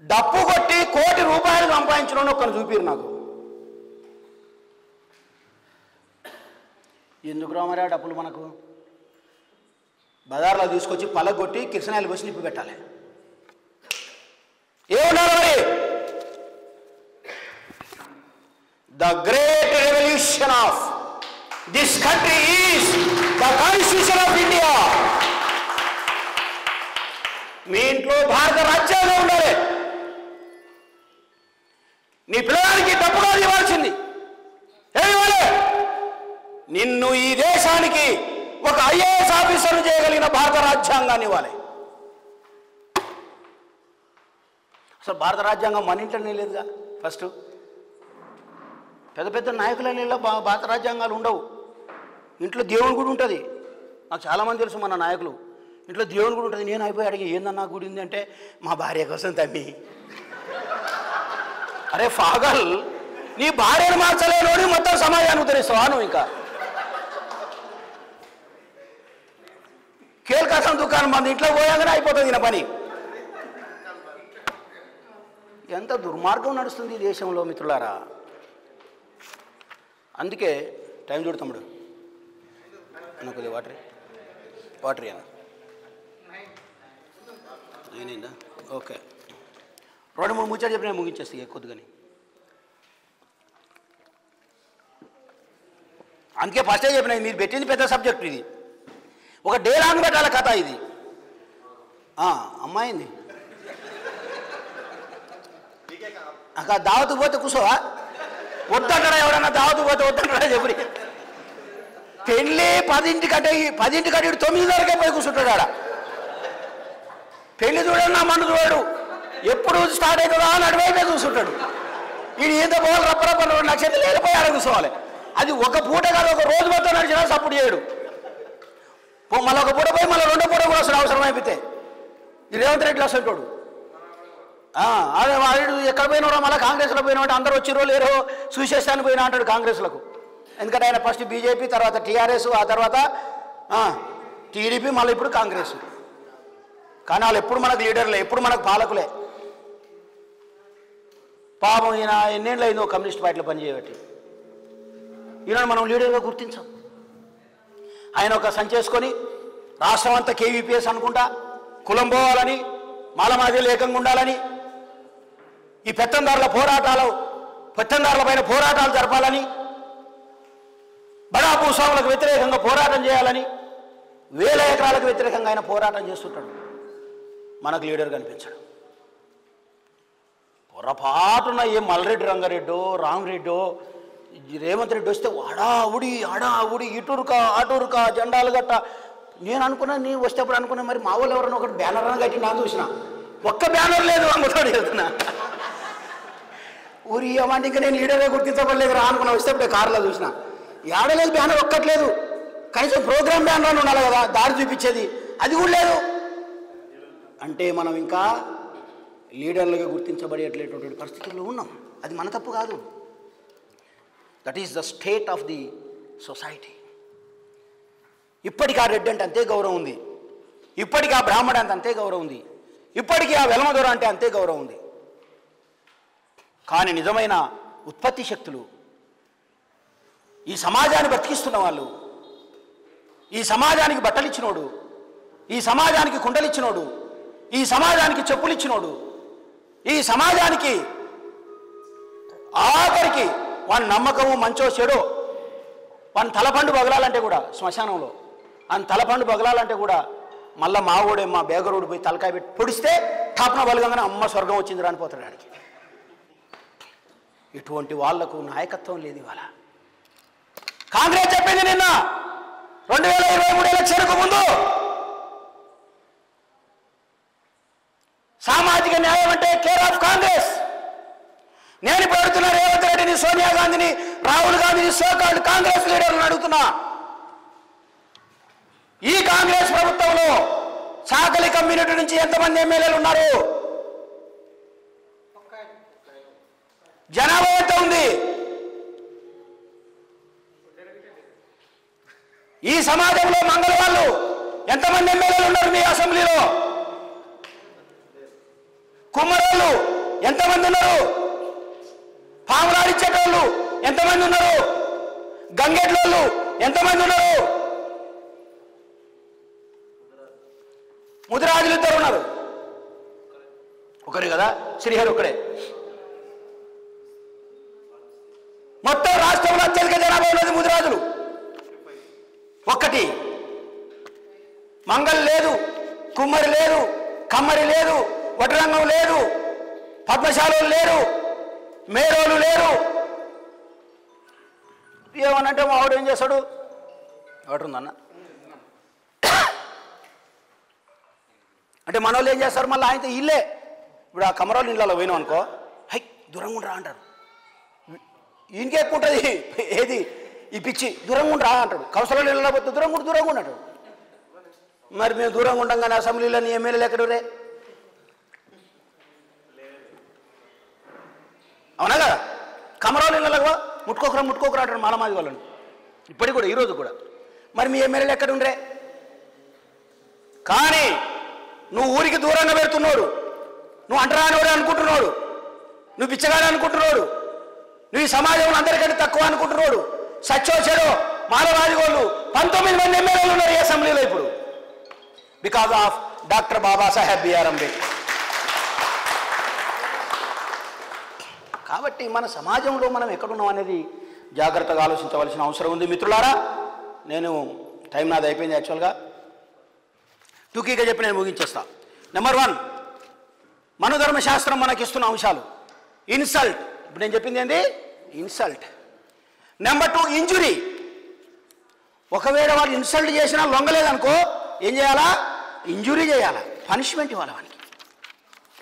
డప్పు కొట్టి ₹1 కోటి సంపాదించడం ఒక్కరిని చూపిరు నాకు. ఎందుకు రామరా డప్పులు మనకు? బజార్లో తీసుకొచ్చి పలగొట్టి కిరసనాయలు పోసి నిప్పి పెట్టాలి. ఏమన్నారు మరి? The great revolution of this country is the Constitution of India. మీ ఇంట్లో భారత రాజ్యాంగం ఉండాలి. నీ పిల్లగానికి డబ్బు కాదు ఇవ్వాల్సింది. ఏమి ఇవ్వాలి? నిన్ను ఈ దేశానికి ఒక ఐఏఎస్ ఆఫీసర్ను చేయగలిగిన భారత రాజ్యాంగాన్ని ఇవ్వాలి. అసలు భారత రాజ్యాంగం మన ఇంట్లోనే లేదుగా. ఫస్ట్ పెద్ద పెద్ద నాయకుల నీళ్ళ భారత రాజ్యాంగాలు ఉండవు. ఇంట్లో దేవుని గుడి ఉంటుంది. నాకు చాలామంది తెలుసు మన నాయకులు ఇంట్లో దేవుని గుడి ఉంటుంది. నేను అయిపోయి అడిగి ఏందన్నా గుడి ఉంది అంటే మా భార్య కోసం తమ్మి. అరే ఫాగల్, నీ భార్యను మార్చలేనోని మొత్తం సమాజాన్ని ఉద్ధరిస్తావా నువ్వు? ఇంకా కేల్కాసం దుకాణం మంది ఇంట్లో పోయాగానే అయిపోతుంది నా పని. ఎంత దుర్మార్గం నడుస్తుంది ఈ దేశంలో మిత్రులారా. అందుకే టైం చూడు తమ్ముడు, నాకు కొద్దిగా వాటర్ అన్న నేనేందా? ఓకే, 2-3 ముచ్చట్లు చెప్పి నేను ముగించేస్తాను కొద్దిగాని. అందుకే ఫస్టే చెప్పిన, మీరు పెట్టింది పెద్ద సబ్జెక్ట్. ఇది ఒక డే లాంగ్ పెట్టాల కథ ఇది. అమ్మాయింది అక్క దావతు పోతే కూర్చోవా? వద్దంటాడా ఎవడన్నా? దావతు పోతే వద్దంటాడా చెప్పి? పెళ్ళి 10ంటికి 9:30కే పోయి కూర్చుంటాడు ఆడ. పెళ్లి చూడండి, నా మన్ను చూడాడు. ఎప్పుడు స్టార్ట్ అవుతుందా అని అటువైపే కూర్చుంటాడు. ఇది ఈత పోవాలి, రప్పరప్ప 2 లక్షలు లేకపోయి ఆడ కూర్చోవాలి. అది ఒక పూట కాదు, ఒక రోజు మొత్తం నడిచినా సపోర్ట్ చేయడు. మళ్ళీ ఒక పూట పోయి మళ్ళీ 2వ పూట కూడా వస్తాడు అవసరం అయిపోతే. ఈ రేవంత్ రెడ్డి వస్తుంటాడు. అదే వాడు ఎక్కడ పోయినారో మళ్ళీ కాంగ్రెస్లో పోయినా అందరూ వచ్చిరో లేరో చూసేస్తాను పోయినా అంటాడు కాంగ్రెస్లకు. ఎందుకంటే ఆయన ఫస్ట్ బీజేపీ, తర్వాత టీఆర్ఎస్, ఆ తర్వాత టీడీపీ, మళ్ళీ ఇప్పుడు కాంగ్రెస్. కానీ వాళ్ళు ఎప్పుడు మనకు లీడర్లే, ఎప్పుడు మనకు పాలకులే. పాపం ఈయన ఎన్నేళ్ళు అయిందో కమ్యూనిస్ట్ పార్టీలో పనిచేయబట్టి. ఈయన మనం లీడర్గా గుర్తించాం. ఆయన ఒక సంచేసుకొని రాష్ట్రం అంతా కేవీపీఎస్ అనుకుంటా కులం పోవాలని, మాలమాదిలు ఏకంగా ఉండాలని, ఈ పెత్తందారుల పైన పోరాటాలు జరపాలని, బడా భూస్వాములకు వ్యతిరేకంగా పోరాటం చేయాలని వేల ఎకరాలకు వ్యతిరేకంగా ఆయన పోరాటం చేస్తుంటాడు. మనకు లీడర్ కనిపించాడు. పొరపాటున ఏ మల్రెడ్డి రంగారెడ్డో రామరెడ్డో రేవంత్ రెడ్డి వస్తే ఆడావుడి ఇటురుకా అటురుకా జెండాలు గట్ట. నేను అనుకున్నా, నేను వచ్చేప్పుడు అనుకున్నా మరి మా వాళ్ళు ఎవరైనా ఒకటి బ్యానర్ అని కట్టి నాకు చూసిన ఒక్క బ్యానర్ లేదు అమ్ముతాడు వెళ్తున్నా. ఊరి అమ్మంటే ఇంకా నేను లీడరే గుర్తించబడలేదు రా అనుకున్నా. వచ్చేప్పుడే కారులో చూసిన ఏడలేదు బ్యానర్ ఒక్కట్లేదు. కనీసం ప్రోగ్రామ్ బ్యానర్ అని ఉండాలి కదా, దారి చూపించేది, అది కూడా లేదు. అంటే మనం ఇంకా లీడర్లుగా గుర్తించబడేటటువంటి పరిస్థితుల్లో ఉన్నాం. అది మన తప్పు కాదు. That is the state of the society. ఇప్పటికీ ఆ రెడ్డి అంటే అంతే గౌరవం ఉంది, ఇప్పటికీ ఆ బ్రాహ్మణ అంటే అంతే గౌరవం ఉంది, ఇప్పటికీ ఆ వెలమదొర అంటే అంతే గౌరవం ఉంది. కానీ నిజమైన ఉత్పత్తి శక్తులు, ఈ సమాజాన్ని బతికిస్తున్న వాళ్ళు, ఈ సమాజానికి బట్టలిచ్చినోడు, ఈ సమాజానికి కుండలిచ్చినోడు, ఈ సమాజానికి చెప్పులిచ్చినోడు, ఈ సమాజానికి ఆఖరికి వాని నమ్మకము మంచో చెడో వాని తలపండు పగలాలంటే కూడా శ్మశానంలో ఆయన తలపండు పగలాలంటే కూడా మళ్ళీ మావోడే మా బేగరోడు పోయి తలకాయ పెట్టి పొడిస్తే ఠాపన బలగంగానే అమ్మ స్వర్గం వచ్చింది రానిపోతాడు ఆడికి. ఇటువంటి వాళ్లకు నాయకత్వం లేదు ఇవాళ. కాంగ్రెస్ చెప్పింది నిన్న 2023 ఎలక్షన్కు ముందు సామాజిక న్యాయం అంటే కేర్ ఆఫ్ కాంగ్రెస్. నేను పెడుతున్నా రేవంత్ రెడ్డిని, సోనియా గాంధీని, రాహుల్ గాంధీని, సోకాల్డ్ కాంగ్రెస్ లీడర్లను అడుగుతున్నా, ఈ కాంగ్రెస్ ప్రభుత్వంలో సాకలి కమ్యూనిటీ నుంచి ఎంతమంది ఎమ్మెల్యేలు ఉన్నారు? జనాభా ఎంత ఉంది? ఈ సమాజంలో మంగళవాళ్ళు ఎంతమంది ఎమ్మెల్యేలు ఉన్నారు మీ అసెంబ్లీలో? కుమ్మరోళ్ళు ఎంతమంది ఉన్నారు? పాములాడిచ్చేటోళ్ళు ఎంతమంది ఉన్నారు? గంగెట్లోళ్ళు ఎంతమంది ఉన్నారు? ముదిరాజులు ఇద్దరు ఉన్నారు. ఒకరే కదా, శ్రీహరి ఒకడే. మొత్తం రాష్ట్రంలో అత్యధిక జనాభా ఉన్నది ముదిరాజులు ఒక్కటి. మంగళ్ లేదు, కుమ్మరి లేదు, కమ్మరి లేదు, వడ్రంగం లేదు, పద్మశాలు లేరు, మేరోలు లేరు. ఏమనంటే మా వాడు ఏం చేస్తాడు? ఒకటుందన్న అంటే మన వాళ్ళు ఏం చేస్తారు? మళ్ళీ ఆయనతో ఇల్లే. ఇప్పుడు ఆ కమరాలు ఇళ్ళలో పోయినాం అనుకో, హై దూరంగా ఉండరా అంటారు. ఈయనకే ఎక్కువ ఉంటుంది ఏది ఈ పిచ్చి, దూరంగా ఉండరా అంటాడు. కౌసలలో ఇళ్ళలో పోతే దూరంగా ఉన్నాడు. మరి మేము దూరంగా ఉంటాం కానీ అసెంబ్లీలో నీ ఎమ్మెల్యేలు ఎక్కడరే? అవునా కదా? కమరాలు ఇళ్ళలో ముట్టుకోకరా అంటాడు మాలమాది వాళ్ళని. ఇప్పటికి కూడా, ఈరోజు కూడా. మరి మీ ఎమ్మెల్యేలు ఎక్కడ ఉండరే? కానీ నువ్వు ఊరికి దూరంగా పెడుతున్నాడు, నువ్వు అంటరానివాడు అనుకుంటున్నాడు, నువ్వు పిచ్చగాడు అనుకుంటున్నాడు, నువ్వు ఈ సమాజంలో అందరికంటే తక్కువ అనుకుంటున్నాడు. సచ్చో చెడో మాలవాది వాళ్ళు 19 మంది ఎమ్మెల్యేలు ఉన్నారు ఈ అసెంబ్లీలో ఇప్పుడు, because of doctor Babasaheb B R Ambedkar. కాబట్టి మన సమాజంలో మనం ఎక్కడున్నాం అనేది జాగ్రత్తగా ఆలోచించవలసిన అవసరం ఉంది. మిత్రులారా, నేను టైం నాది అయిపోయింది. యాక్చువల్గా టూకీగా చెప్పి నేను ముగించేస్తా. నెంబర్ 1, మనుధర్మశాస్త్రం మనకిస్తున్న అంశాలు. ఇన్సల్ట్, ఇప్పుడు నేను చెప్పింది ఏంటి? ఇన్సల్ట్. Number 2, injury. ఒకవేళ వాళ్ళు ఇన్సల్ట్ చేసినా లొంగలేదనుకో ఏం చేయాలా? ఇంజురీ చేయాలా, పనిష్మెంట్ ఇవ్వాలి వానికి.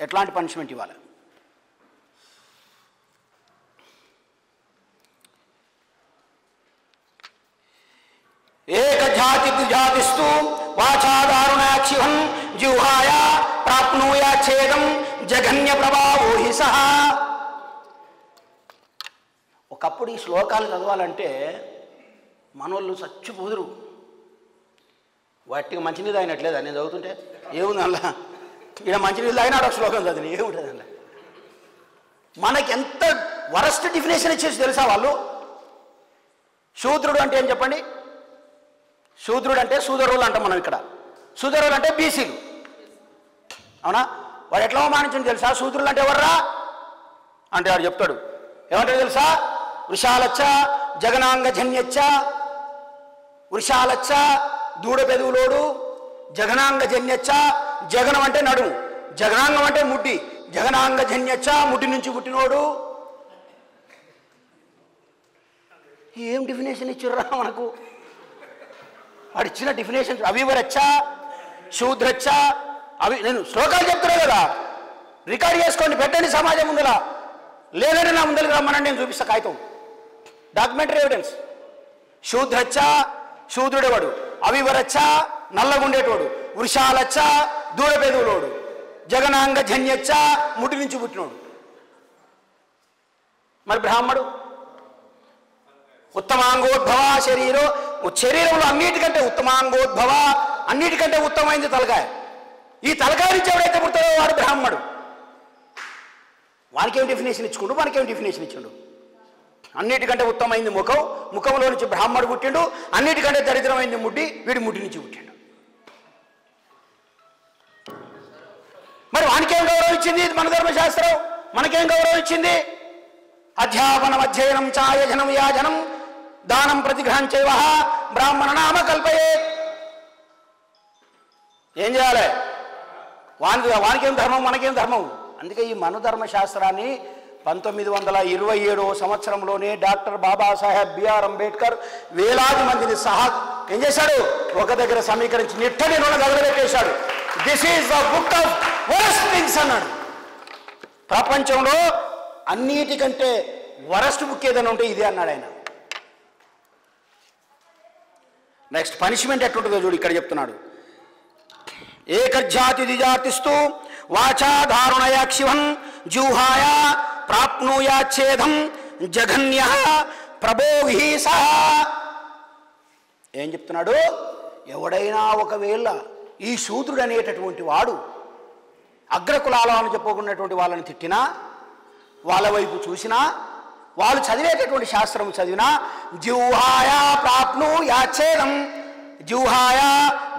ఎట్లాంటి పనిష్మెంట్ ఇవ్వాలి? ఏకజాతి జాతిస్తూ వాచాదారుణాక్షిహం జిహ్వాయ ప్రాప్నూయా ఛేదం జఘన్య ప్రభావో హి సహ. ఒకప్పుడు ఈ శ్లోకాలు చదవాలంటే మనోళ్ళు చచ్చిపోదురు. వాటికి మంచినీళ్ళు అయినట్లేదా? నేను చదువుతుంటే ఏముంది అలా? ఇలా మంచినీళ్ళు అయినా ఒక శ్లోకం చదివి ఏముంటుంది అలా? మనకి ఎంత వరస్ట్ డిఫినేషన్ ఇచ్చేసి తెలుసా వాళ్ళు? శూద్రుడు అంటే ఏం చెప్పండి? శూద్రుడు అంటే సూదరులు అంటాం మనం ఇక్కడ. సూదరులు అంటే బీసీలు. అవునా? వాడు ఎట్లా అవమానించండి తెలుసా? శూద్రులు అంటే ఎవర్రా అంటే వాడు చెప్తాడు. ఏమంటాడు తెలుసా? వృషాలచ్చ జగనాంగ జన్యచ్చ, వృషాలచ్చ దూడ పెదవులోడు, జగనాంగ జన్యచ్చ, జగనం అంటే నడుము, జగనాంగం అంటే ముడ్డి, జగనాంగ జన్యచ్చ ముడ్డి నుంచి పుట్టినోడు. ఏం డెఫినేషన్ ఇచ్చిర్రా మనకు? వాడు ఇచ్చిన డెఫినేషన్ అవివరచ్చ, శూద్రచ్చ, అవి నేను శ్లోకాలు చెప్తున్నా కదా, రికార్డ్ చేసుకోండి, పెట్టండి సమాజం ముందలా. లేదంటే నా ముందరికి రమ్మనండి, నేను చూపిస్తా కాగితం, డాక్యుమెంటరీ ఎవిడెన్స్. శూద్రచ్చ శూద్రుడేవాడు, అవివరచ్చ నల్లగుండేటోడు, వృషాలచ్చ దూడపెదువులోడు, జగనాంగ జన్యచ్చ ముడి నుంచి పుట్టినోడు. మరి బ్రాహ్మడు ఉత్తమాంగోద్భవ శరీరం, శరీరంలో అన్నిటికంటే ఉత్తమాంగోద్భవ, అన్నిటికంటే ఉత్తమైంది తలకాయ. ఈ తలకాయ నుంచి ఎవడైతే పుడతాడో వాడు బ్రాహ్మడు. వానికేం డెఫినేషన్ ఇచ్చుకుండు, మనకేం డెఫినేషన్ ఇచ్చిండు? అన్నిటికంటే ఉత్తమైంది ముఖం, ముఖంలో నుంచి బ్రాహ్మడు పుట్టిండు. అన్నిటికంటే దరిద్రమైంది ముడ్డి, వీడి ముడ్డి నుంచి పుట్టిండు. మరి వానికేం గౌరవం ఇచ్చింది మన ధర్మశాస్త్రం? మనకేం గౌరవం ఇచ్చింది? అధ్యాపనం అధ్యయనం చాయజనం యాజనం దానం ప్రతిగ్రహం చైవ బ్రాహ్మణ నామ కల్పయే. ఏం చేయాలి? వానికేం ధర్మం, మనకేం ధర్మం? అందుకే ఈ మనుధర్మశాస్త్రాన్ని 1927వ సంవత్సరంలోనే డాక్టర్ బాబాసాహెబ్ బిఆర్ అంబేద్కర్ వేలాది మందిని సహా ఏం చేశాడు? ఒక దగ్గర సమీకరించి నిట్టని నూనె తగలబెట్టేశాడు. This is the book of worst things అన్నాడు. ప్రపంచంలో అన్నిటికంటే వరస్ట్ బుక్ ఏదైనా ఉంటే ఇదే అన్నాడు ఆయన. నెక్స్ట్ పనిష్మెంట్ ఎట్లుంటుందో చూడు, ఇక్కడ చెప్తున్నాడు. ఏకజాతి ద్విజాతిస్తూ వాచా దారుణయా క్షివన్ జూహాయ ప్రాప్నూయాచ్ఛేదం జఘన్య ప్రభోవిహీస. ఏం చెప్తున్నాడు? ఎవడైనా ఒకవేళ ఈ శూద్రుడు అనేటటువంటి వాడు అగ్రకులాల అని చెప్పుకున్నటువంటి వాళ్ళని తిట్టినా, వాళ్ళ వైపు చూసినా, వాళ్ళు చదివేటటువంటి శాస్త్రం చదివినా, జిహ్వాయ ప్రాప్నూయాచ్ఛేదం, జిహ్వాయ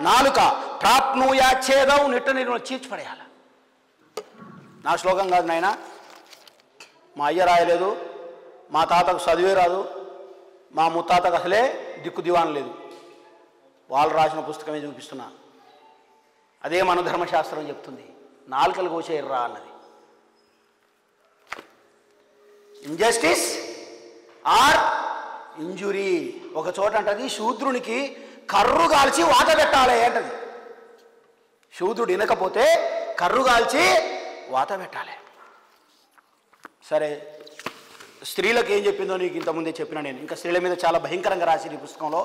నాలుక, ప్రాప్నూయాచ్ఛేదం నిట్ట నీరు చీల్చిపడేయాలి. నా శ్లోకం కాదు నాయన, మా అయ్య రాయలేదు, మా తాతకు చదివే రాదు, మా ముత్తాతకు అసలే దిక్కు దివాన్ లేదు, వాళ్ళు రాసిన పుస్తకమే చూపిస్తున్నా. అదే మన ధర్మశాస్త్రం చెప్తుంది. నాలుకలు కోసేయర్రా అన్నది. Injustice or injury. ఒక చోట అంటది శూద్రునికి కర్రు కాల్చి వాత పెట్టాలి అంటది. శూద్రుడు వినకపోతే కర్రు కాల్చి వాత పెట్టాలి. సరే, స్త్రీలకు ఏం చెప్పిందో నీకు ఇంతకుముందే చెప్పినా నేను. ఇంకా స్త్రీల మీద చాలా భయంకరంగా రాసి ఈ పుస్తకంలో,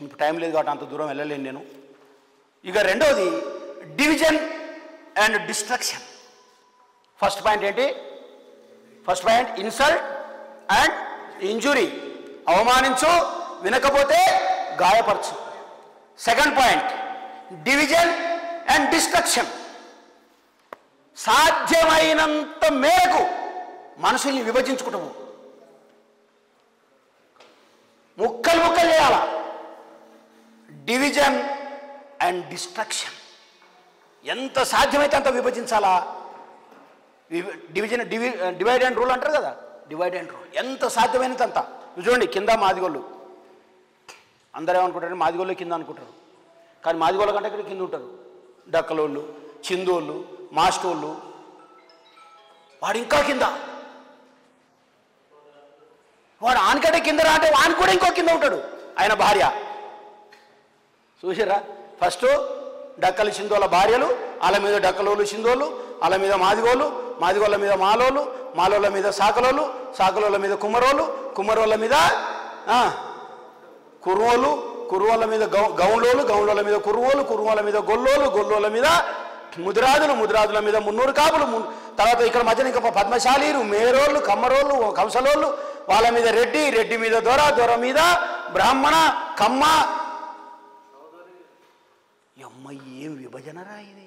ఇప్పుడు టైం లేదు కాబట్టి అంత దూరం వెళ్ళలేను నేను. ఇక రెండోది division and destruction. First point ఏంటి? First point insult and injury, అవమానించు, వినకపోతే గాయపరచు. Second point division and destruction, సాధ్యమైనంత మేరకు మనుషుల్ని విభజించుకుంటాము, ముక్కలు ముక్కలు చేయాల. డివిజన్ అండ్ డిస్ట్రక్షన్, ఎంత సాధ్యమైతే అంత విభజించాలా. డివైడ్ అండ్ రూల్ అంటారు కదా, డివైడ్ అండ్ రూల్, ఎంత సాధ్యమైనంత అంత. చూడండి, కింద మాదిగోళ్ళు, అందరూ ఏమనుకుంటారు? మాదిగోళ్ళు కింద అనుకుంటారు, కానీ మాదిగోళ్ళ కంటే ఇక్కడ కింద ఉంటారు. డక్కలోళ్ళు, చిందోళ్ళు, మాస్టోళ్ళు, వాడు ఇంకా కింద. వాడు ఆనకంటే కిందరా అంటే వాని కూడా ఇంకో కింద ఉంటాడు, ఆయన భార్య. చూసారా? ఫస్ట్ డక్కలు చిందోళ్ళ భార్యలు, వాళ్ళ మీద డక్కలోళ్ళు చిందోళ్ళు, వాళ్ళ మీద మాదిగోళ్ళు, మాదిగోళ్ళ మీద మాలోళ్ళు, మాలోళ్ళ మీద సాకలోళ్ళు, సాకలోళ్ళ మీద కుమ్మరోళ్ళు, కుమ్మరోళ్ళ మీద కురువోళ్ళు, కురువోళ్ళ మీద గౌండ్లోళ్ళు, గౌండ్లోళ్ళ మీద కురువోళ్ళు, కురువోళ్ళ మీద గొల్లోళ్ళు, గొల్లోళ్ళ మీద ముదిరాజులు, ముదిరాజుల మీద మున్నూరు కాపులు, తర్వాత ఇక్కడ మధ్యన ఇంకా పద్మశాలీలు, మేరోళ్ళు, కమ్మరోళ్ళు, కంసలోళ్ళు, వాళ్ళ మీద రెడ్డి, రెడ్డి మీద దొర, దొర మీద బ్రాహ్మణ, కమ్మ. అమ్మ, ఏం విభజనరా ఇది!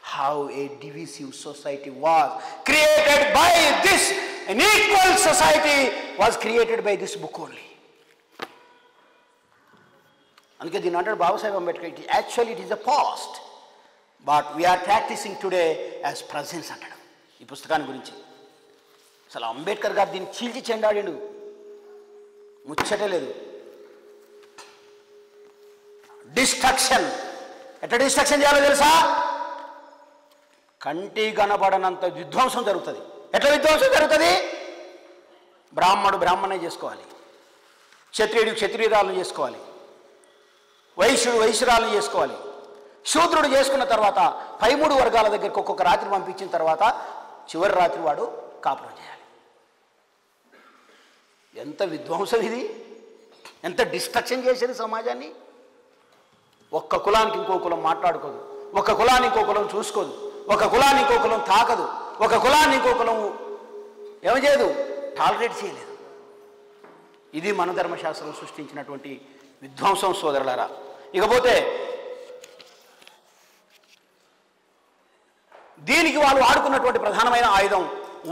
How a divisive society was created by this, an equal society was created by this book only. అందుకే దీని అంటాడు Babasaheb Ambedkar, actually it is a past but we are practising today as presence అంటాడు ఈ పుస్తకాన్ని గురించి. అసలు అంబేద్కర్ గారు దీన్ని చీల్చి చెండాడిండు, ముచ్చటే లేదు. డిస్ట్రక్షన్. ఎట్లా డిస్ట్రక్షన్ చేయాలో తెలుసా? కంటి కనబడనంత విధ్వంసం జరుగుతుంది. ఎట్లా విధ్వంసం జరుగుతుంది? బ్రాహ్మణుడు బ్రాహ్మణే చేసుకోవాలి, క్షత్రియుడు క్షత్రియురాలను చేసుకోవాలి, వైశ్యుడు వైశ్యురాలను చేసుకోవాలి. శూద్రుడు చేసుకున్న తర్వాత 13 వర్గాల దగ్గరికి ఒక్కొక్క రాత్రి పంపించిన తర్వాత చివరి రాత్రి వాడు కాపురం చేయాలి. ఎంత విధ్వంసం ఇది! ఎంత డిస్ట్రక్షన్ చేసేది సమాజాన్ని. ఒక్క కులానికి ఇంకో కులం మాట్లాడుకోదు, ఒక కులాన్ని ఇంకో కులం చూసుకోదు, ఒక కులాన్ని ఇంకో కులం తాకదు, ఒక కులాన్ని ఇంకో కులం ఏం చేయదు, టాలరేట్ చేయలేదు. ఇది మన ధర్మశాస్త్రం సృష్టించినటువంటి విధ్వంసం సోదరులారా. ఇకపోతే దీనికి వాళ్ళు ఆడుకున్నటువంటి ప్రధానమైన ఆయుధం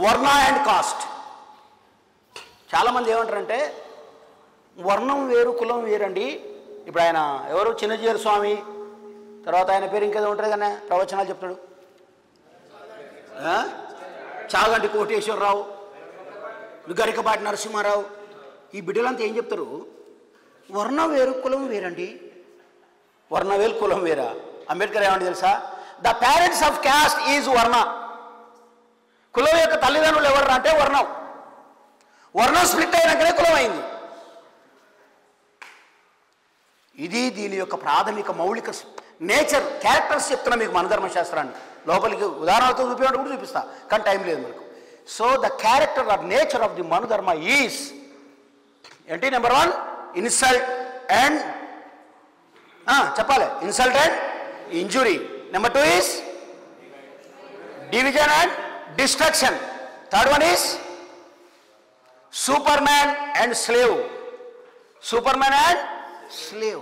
వర్ణ అండ్ కాస్ట్. చాలామంది ఏమంటారంటే వర్ణం వేరు కులం వేరండి. ఇప్పుడు ఆయన ఎవరు, చిన్నజీయర్ స్వామి, తర్వాత ఆయన పేరు ఇంకేదో ఉంటుంది కానీ ప్రవచనాలు చెప్తాడు, చాగంటి కోటేశ్వరరావు, గరికపాటి నరసింహారావు, ఈ బిడ్డలంతా ఏం చెప్తారు? వర్ణం వేరు కులం వేరండి. వర్ణ వేరు కులం వేరా? అంబేద్కర్ ఏమంటే తెలుసా? The parents of caste is వర్ణ. కులం యొక్క తల్లిదండ్రులు ఎవరు అంటే వర్ణం. వర్ణం స్ప్లిట్ అయినాకనే కులం అయింది. ఇది దీని యొక్క ప్రాథమిక మౌలిక నేచర్, క్యారెక్టర్స్ చెప్తున్నా మీకు మన ధర్మశాస్త్రాన్ని. లోపలికి ఉదాహరణతో చూపించడం కూడా చూపిస్తా, కానీ టైం లేదు మనకు. So the character or nature of the Manu dharma is ఏంటి? నెంబర్ 1 ఇన్సల్ట్ అండ్ చెప్పాలి, insult and injury. Number 2 is division and destruction. Third one is super man and slave. Super man and slave.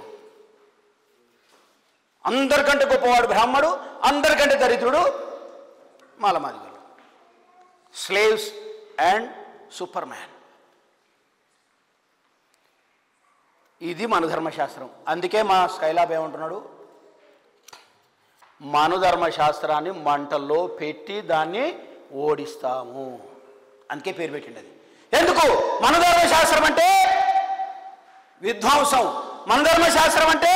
అందరికంటే గొప్పవాడు బ్రాహ్మడు, అందరికంటే దరిద్రుడు మాలమాదిగలు. Slaves and super man. ఇది మన ధర్మశాస్త్రం. అందుకే మా స్కైలాబ్ ఏమంటున్నాడు? మన ధర్మశాస్త్రాన్ని మంటల్లో పెట్టి దాన్ని ఓడిస్తాము. అందుకే పేరు పెట్టింది అది. ఎందుకు? మన ధర్మశాస్త్రం అంటే విధ్వంసం, మన ధర్మశాస్త్రం అంటే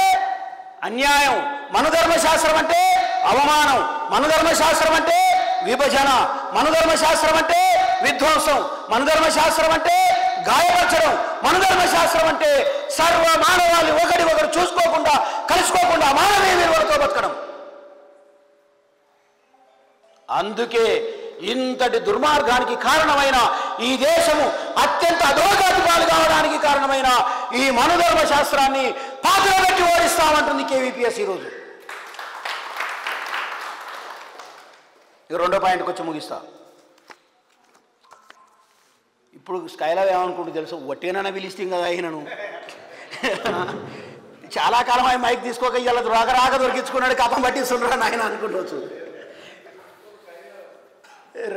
అన్యాయం, మన ధర్మశాస్త్రం అంటే అవమానం, మన ధర్మశాస్త్రం అంటే విభజన, మన ధర్మశాస్త్రం అంటే విధ్వంసం, మన ధర్మశాస్త్రం అంటే గాయపరచడం, మన ధర్మశాస్త్రం అంటే సర్వ మానవాళి ఒకటి ఒకరు చూసుకోకుండా కలుసుకోకుండా మానవీయ విలువలతో బతకడం. అందుకే ఇంతటి దుర్మార్గానికి కారణమైన, ఈ దేశము అత్యంత అధోగతి పాలు కావడానికి కారణమైన ఈ మనుధర్మ శాస్త్రాన్ని పాత్ర పెట్టి ఓడిస్తామంటుంది కేవీపీఎస్ ఈరోజు. ఇక రెండో పాయింట్కి వచ్చి ముగిస్తా. ఇప్పుడు స్కైలాబ్ ఏమనుకుంటూ తెలుసు, ఒట్టేనైనా పిలిస్తే కదా అయినను చాలా కాలం ఆయన మైక్ తీసుకోక ఇలా రాక దొరికించుకున్నాడు, కథం పట్టిస్తున్నాడు ఆయన అనుకుంటవచ్చు.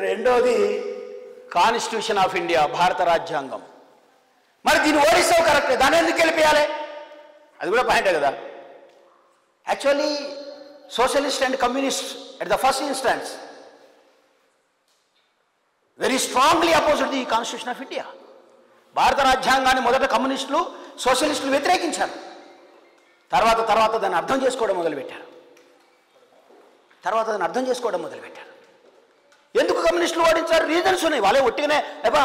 రెండోది కాన్స్టిట్యూషన్ ఆఫ్ ఇండియా, భారత రాజ్యాంగం. మరి దీన్ని ఓడిస్తావు కరెక్టే, దాన్ని ఎందుకు గెలిపేయాలి? అది కూడా పాయింటే కదా. Actually socialist and communist at the first instance very strongly opposite the constitution of India. భారత రాజ్యాంగాన్ని మొదట కమ్యూనిస్టులు సోషలిస్టులు వ్యతిరేకించారు. తర్వాత దాన్ని అర్థం చేసుకోవడం మొదలుపెట్టారు. ఎందుకు కమ్యూనిస్టులు ఓడించారు? రీజన్స్ ఉన్నాయి. వాళ్ళే ఒట్టిగానే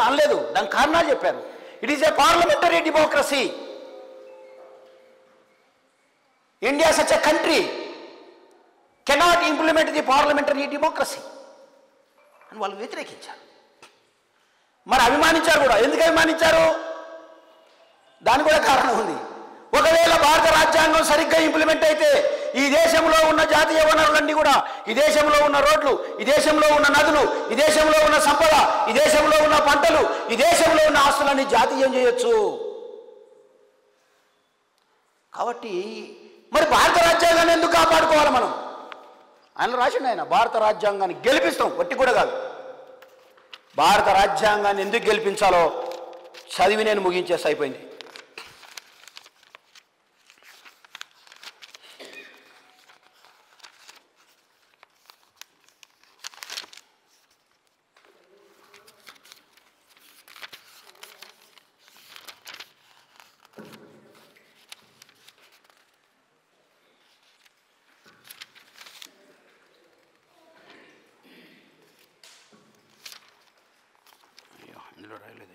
అనలేదు, దానికి కారణాలు చెప్పారు. It is a parliamentary democracy. India such a country cannot implement the parliamentary democracy అని వాళ్ళు వ్యతిరేకించారు. మరి అభిమానించారు కూడా. ఎందుకు అభిమానించారు? దానికి కూడా కారణం ఉంది. ఒకవేళ భారత రాజ్యాంగం సరిగ్గా ఇంప్లిమెంట్ అయితే ఈ దేశంలో ఉన్న జాతీయ వనరులన్నీ కూడా, ఈ దేశంలో ఉన్న రోడ్లు, ఈ దేశంలో ఉన్న నదులు, ఈ దేశంలో ఉన్న సంపద, ఈ దేశంలో ఉన్న పంటలు, ఈ దేశంలో ఉన్న ఆస్తులన్నీ జాతీయం చేయొచ్చు. కాబట్టి మరి భారత రాజ్యాంగాన్ని ఎందుకు కాపాడుకోవాలి మనం? ఆయన రాసిండు, ఆయన భారత రాజ్యాంగాన్ని గెలిపిస్తాం, వట్టి కూడా కాదు. భారత రాజ్యాంగాన్ని ఎందుకు గెలిపించాలో చదివి నేను ముగించేసి అయిపోయింది. రాయలేదు.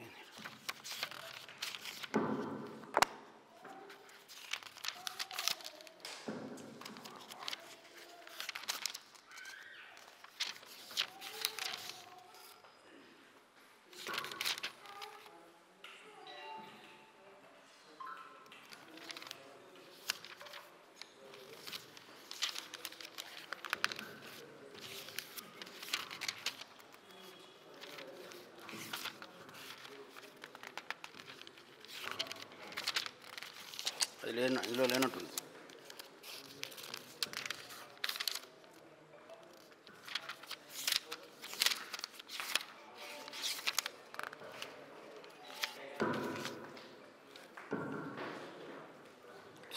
ఇందులో లేనట్టుంది.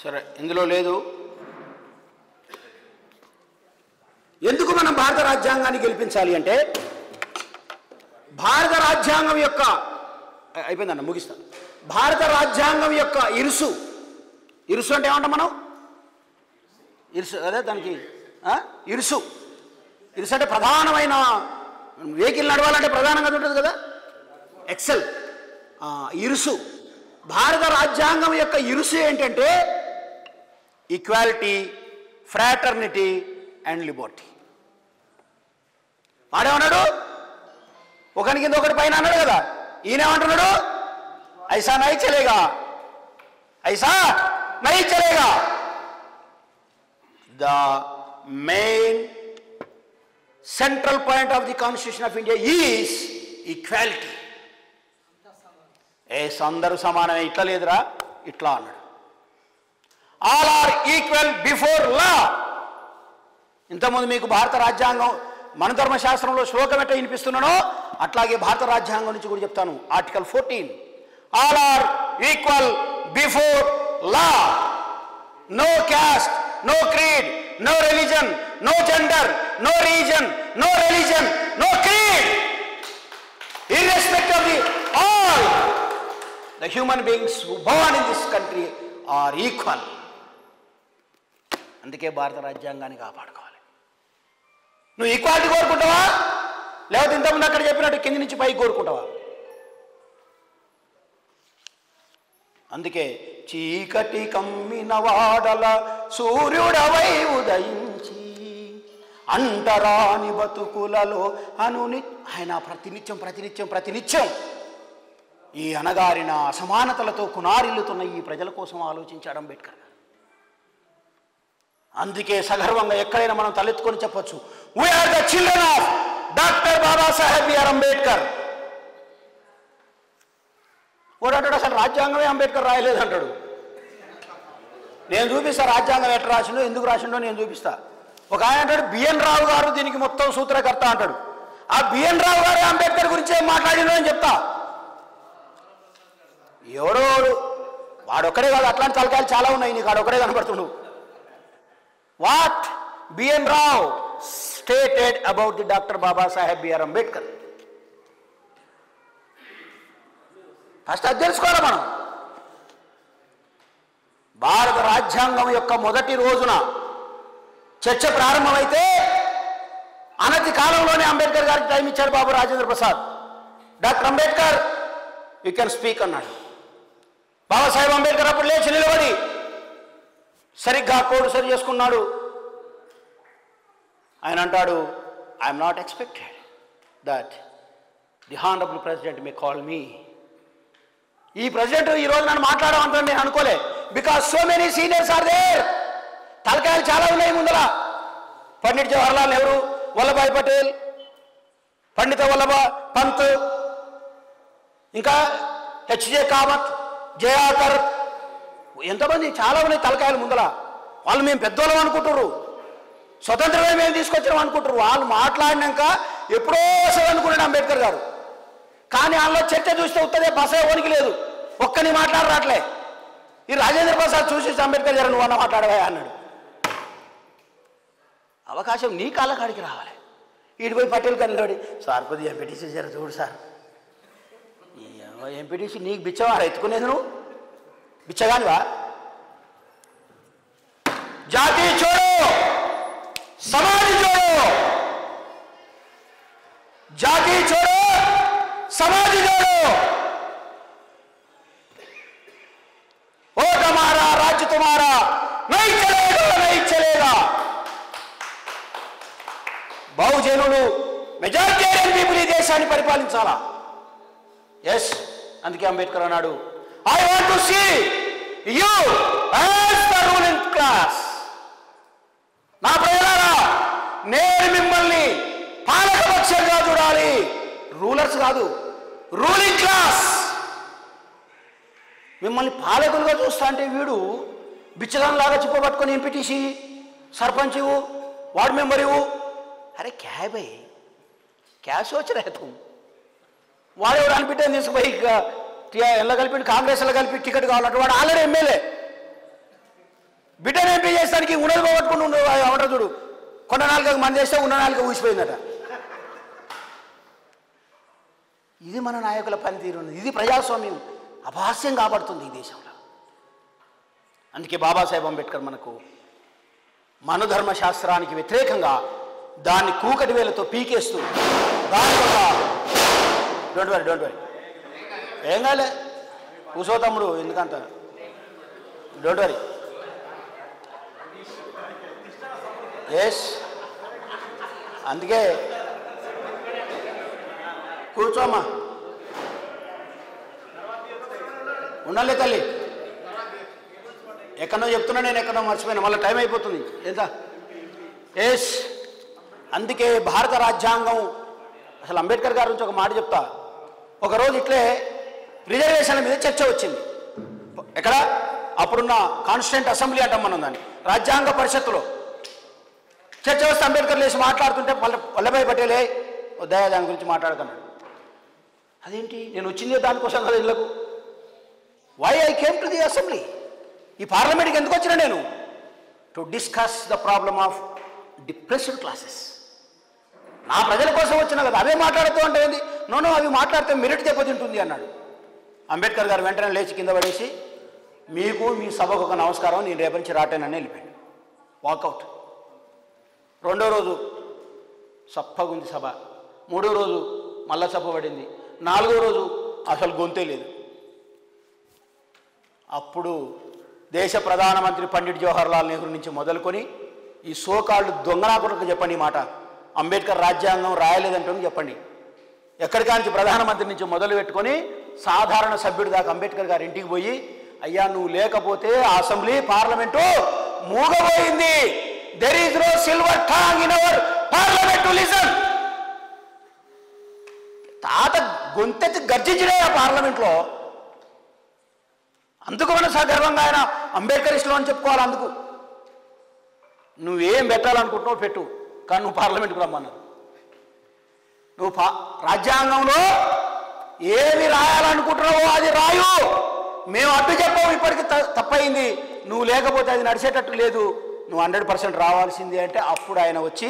సరే, ఇందులో లేదు. ఎందుకు మనం భారత రాజ్యాంగాన్ని గెలిపించాలి అంటే, భారత రాజ్యాంగం యొక్క అయిపోయిందన్న ముగిస్తాను. భారత రాజ్యాంగం యొక్క ఇరుసు అంటే ఏమంటాం మనం? ఇరుసు అదే దానికి ఇరుసు అంటే ప్రధానమైన వెహికల్ నడవాలంటే ప్రధానంగా ఉంటుంది కదా, ఎక్సెల్. ఇరుసు, భారత రాజ్యాంగం యొక్క ఇరుసు ఏంటంటే ఈక్వాలిటీ, ఫ్రాటర్నిటీ అండ్ లిబర్టీ. వాడేమన్నాడు? ఒకని కింద ఒకటి పైన అన్నాడు కదా. ఈయనేమంటున్నాడు? ఐసా నై చలేగా, ఐసా నై చలేగా. The main central point of the constitution of India is equality. అందరూ సమానమే. ఇట్లా లేదురా, ఇట్లా అన్నాడు. All are equal before law. ఇంతకుముందు మీకు భారత రాజ్యాంగం మన ధర్మశాస్త్రంలో శ్లోకం ఎట్లా వినిపిస్తున్నానో అట్లాగే భారత రాజ్యాంగం నుంచి కూడా చెప్తాను. Article 14, all are equal before law. No caste, no creed, no religion, no gender, no reason, no religion, no creed, irrespective of the all the human beings who born in this country are equal. అందుకే భారత రాజ్యాంగాన్ని కాపాడుకోవాలి. నువ్వు equality కోరుకుంటావా, లేకపోతే ఇంతకుముందు అక్కడ చెప్పినట్టు కింది నుంచి పైకి కోరుకుంటావా? అందుకే చీకటి కమ్మిన వాడల సూర్యుడవై ఉదయించి అంటరాని బతుకులలో ఆయన ప్రతినిత్యం ఈ అణగారిన అసమానతలతో కునారిల్లుతున్న ఈ ప్రజల కోసం ఆలోచించాడు అంబేద్కర్. అందుకే సగర్వంగా ఎక్కడైనా మనం తలెత్తుకొని చెప్పొచ్చు, we are the children of doctor Babasaheb B R Ambedkar. అంటాడు అసలు రాజ్యాంగమే అంబేద్కర్ రాయలేదు అంటాడు. నేను చూపిస్తా రాజ్యాంగం ఎట్లా రాసిండో, ఎందుకు రాసిండో నేను చూపిస్తా. ఒక ఆయన అంటాడు బిఎన్ రావు గారు దీనికి మొత్తం సూత్రకర్త అంటాడు. ఆ బిఎన్ రావు గారు అంబేద్కర్ గురించి ఏం మాట్లాడినో అని చెప్తా. ఎవడో వాడొక్కడే కాదు, అట్లాంటి తలకాయలు చాలా ఉన్నాయి, నీకు ఆడొక్కడే కనబడుతుండు. What B N Rao stated about the doctor Babasaheb B R Ambedkar. First అది తెలుసుకోవాలి మనం. భారత రాజ్యాంగం యొక్క మొదటి రోజున చర్చ ప్రారంభమైతే అనతి కాలంలోనే అంబేద్కర్ గారికి టైం ఇచ్చాడు Babu Rajendra Prasad. Doctor Ambedkar you can speak అన్నాడు. బాబాసాహెబ్ అంబేద్కర్ అప్పుడు లేచి నిలబడి సరిగ్గా కోడ్ సరి చేసుకున్నాడు. ఆయన అంటాడు, I am not expected that the honourable president may call me. ఈ ప్రెసిడెంట్ ఈరోజు నన్ను మాట్లాడమంటాను నేను అనుకోలే. Because so many seniors are there. తలకాయలు చాలా ఉన్నాయి ముందర. పండిట్ జవహర్లాల్ నెహ్రూ, వల్లభాయ్ పటేల్, పండిత వల్లభ పంత్, ఇంకా హెచ్జే కామత్, జయాకర్, ఎంతమంది చాలా ఉన్నాయి తలకాయలు ముందర. వాళ్ళు మేము పెద్దోళ్ళం అనుకుంటారు, స్వతంత్రమే మేము తీసుకొచ్చాం అనుకుంటారు. వాళ్ళు మాట్లాడినాక ఎప్పుడో వస్తుంది అనుకున్నాడు అంబేద్కర్ గారు. కానీ వాళ్ళలో చర్చ చూస్తే ఉత్తదే బసే ఓనికి లేదు, ఒక్కని మాట్లాడరాట్లే. ఈ రాజేంద్ర ప్రసాద్ చూసి అంబేద్కర్ గారు నువ్వు అన్న మాట్లాడవా అన్నాడు. అవకాశం నీ కాళ్ళ కాడికి రావాలి. ఇటు పోయి పటేల్ కనిలోడి, సార్ కొద్దిగా ఎంపీటీసీ జర చూడు సార్. ఎంపీటీసీ నీకు బిచ్చవా ఎత్తుకునేది? నువ్వు బిచ్చగానివా? జాతి చూడు, సమాజ్ చూడు, జాతి చూడు, సమాజ్ చూడు. నహీ చలేగా. బహుజనులు మెజారిటేరియన్ పీపుల్ ఈ దేశాన్ని పరిపాలించాలా. ఎస్, అందుకే అంబేద్కర్ అన్నాడు, I want to see you as the ruling class. నా ప్రజలారా, నేను మిమ్మల్ని పాలకపక్షంగా చూడాలి, రూలర్స్ కాదు, రూలింగ్ క్లాస్. మిమ్మల్ని పాలకులుగా చూస్తా అంటే వీడు బిచ్చగాన్లాగా చిప్పబట్టుకొని ఎంపీటీసీ, సర్పంచ్ ఇవ్వు, వార్డు మెంబర్ ఇవ్వు. అరే క్యా భయ్, క్యా సోచ్ రహే తుమ్? వాడెవడు అనిపించని తీసుకుపోయి ఎలా కలిపి కాంగ్రెస్లో కలిపి టికెట్ కావాలంటే వాడు ఆల్రెడీ ఎమ్మెల్యే. బిడ్డను ఎంపీ చేస్తానికి ఉన్నది పోగొట్టుకుని ఉండదు చూడు. కొన్న నాలుగు మంది వేస్తే ఉన్న నాలుగు ఊసిపోయిందట. ఇది మన నాయకుల పనితీరు. ఇది ప్రజాస్వామ్యం అపహాస్యం కాబడుతుంది ఈ దేశంలో. అందుకే బాబాసాహెబ్ అంబేద్కర్ మనకు మనుధర్మ శాస్త్రానికి వ్యతిరేకంగా దాన్ని కూకటి వేలతో పీకేస్తూ దాని ఒక డోంట్ వరీ ఏం కాలే, కూసో తమ్ముడు, ఎందుకంత డోంట్ వరీ. ఎస్, అందుకే కూర్చోమ్మా, ఉండాలి తల్లి. ఎక్కడో చెప్తున్నా, నేను ఎక్కడో మర్చిపోయినా, మళ్ళీ టైం అయిపోతుంది. ఎంత ఎస్, అందుకే భారత రాజ్యాంగం, అసలు అంబేద్కర్ గారి నుంచి ఒక మాట చెప్తా. ఒకరోజు ఇట్లే రిజర్వేషన్ల మీద చర్చ వచ్చింది. ఎక్కడ? అప్పుడున్న కాన్స్టిట్యూంట్ అసెంబ్లీ అంటాం మనం దాన్ని, రాజ్యాంగ పరిషత్తులో చర్చ వస్తే అంబేద్కర్ లేచి మాట్లాడుతుంటే వల్లభాయ్ పటేలే దయా దాని గురించి మాట్లాడుతున్నాడు. అదేంటి, నేను వచ్చిందే దానికోసం కదా ఇళ్ళకు. Why I came to the assembly, ఈ పార్లమెంట్కి ఎందుకు వచ్చినా నేను? To discuss the problem of depressed classes. నా ప్రజల కోసం వచ్చినా కదా, అవే మాట్లాడుతూ అంటే ఏంది? నో, అవి మాట్లాడితే మెరిట్ దెబ్బతింటుంది అన్నాడు. అంబేద్కర్ గారు వెంటనే లేచి కింద పడేసి, మీకు మీ సభకు ఒక నమస్కారం, నేను రేపు నుంచి రాటేనని వెళ్ళిపోయాడు. వాకౌట్. రెండో రోజు సప్పగుంది సభ, మూడో రోజు మళ్ళా సభ పడింది, నాలుగో రోజు అసలు గొంతే లేదు. అప్పుడు దేశ ప్రధానమంత్రి పండిట్ జవహర్లాల్ నెహ్రూ నుంచి మొదలుకొని ఈ సోకాళ్ళు దొంగనాకులకు చెప్పండి ఈ మాట, అంబేద్కర్ రాజ్యాంగం రాయలేదంటూ చెప్పండి. ఎక్కడికాంచి ప్రధానమంత్రి నుంచి మొదలు పెట్టుకొని సాధారణ సభ్యుడి దాకా అంబేద్కర్ గారి ఇంటికి పోయి, అయ్యా నువ్వు లేకపోతే అసెంబ్లీ పార్లమెంటు మూగబోయింది. There is no silver tongue in our parliament to listen. తాత గొంతెత్తి గర్జించినా ఆ పార్లమెంట్లో. అందుకు మన సగర్వంగా ఆయన అంబేద్కరిస్టులు అని చెప్పుకోవాలి. అందుకు నువ్వేం పెట్టాలనుకుంటున్నావు పెట్టు, కానీ నువ్వు పార్లమెంట్కి రమ్మన్నావు. నువ్వు రాజ్యాంగంలో ఏమి రాయాలనుకుంటున్నావో అది రాయు, మేము అడ్డు చెప్పాము, ఇప్పటికి తప్పయింది, నువ్వు లేకపోతే అది నడిచేటట్టు లేదు, నువ్వు 100% రావాల్సింది అంటే అప్పుడు ఆయన వచ్చి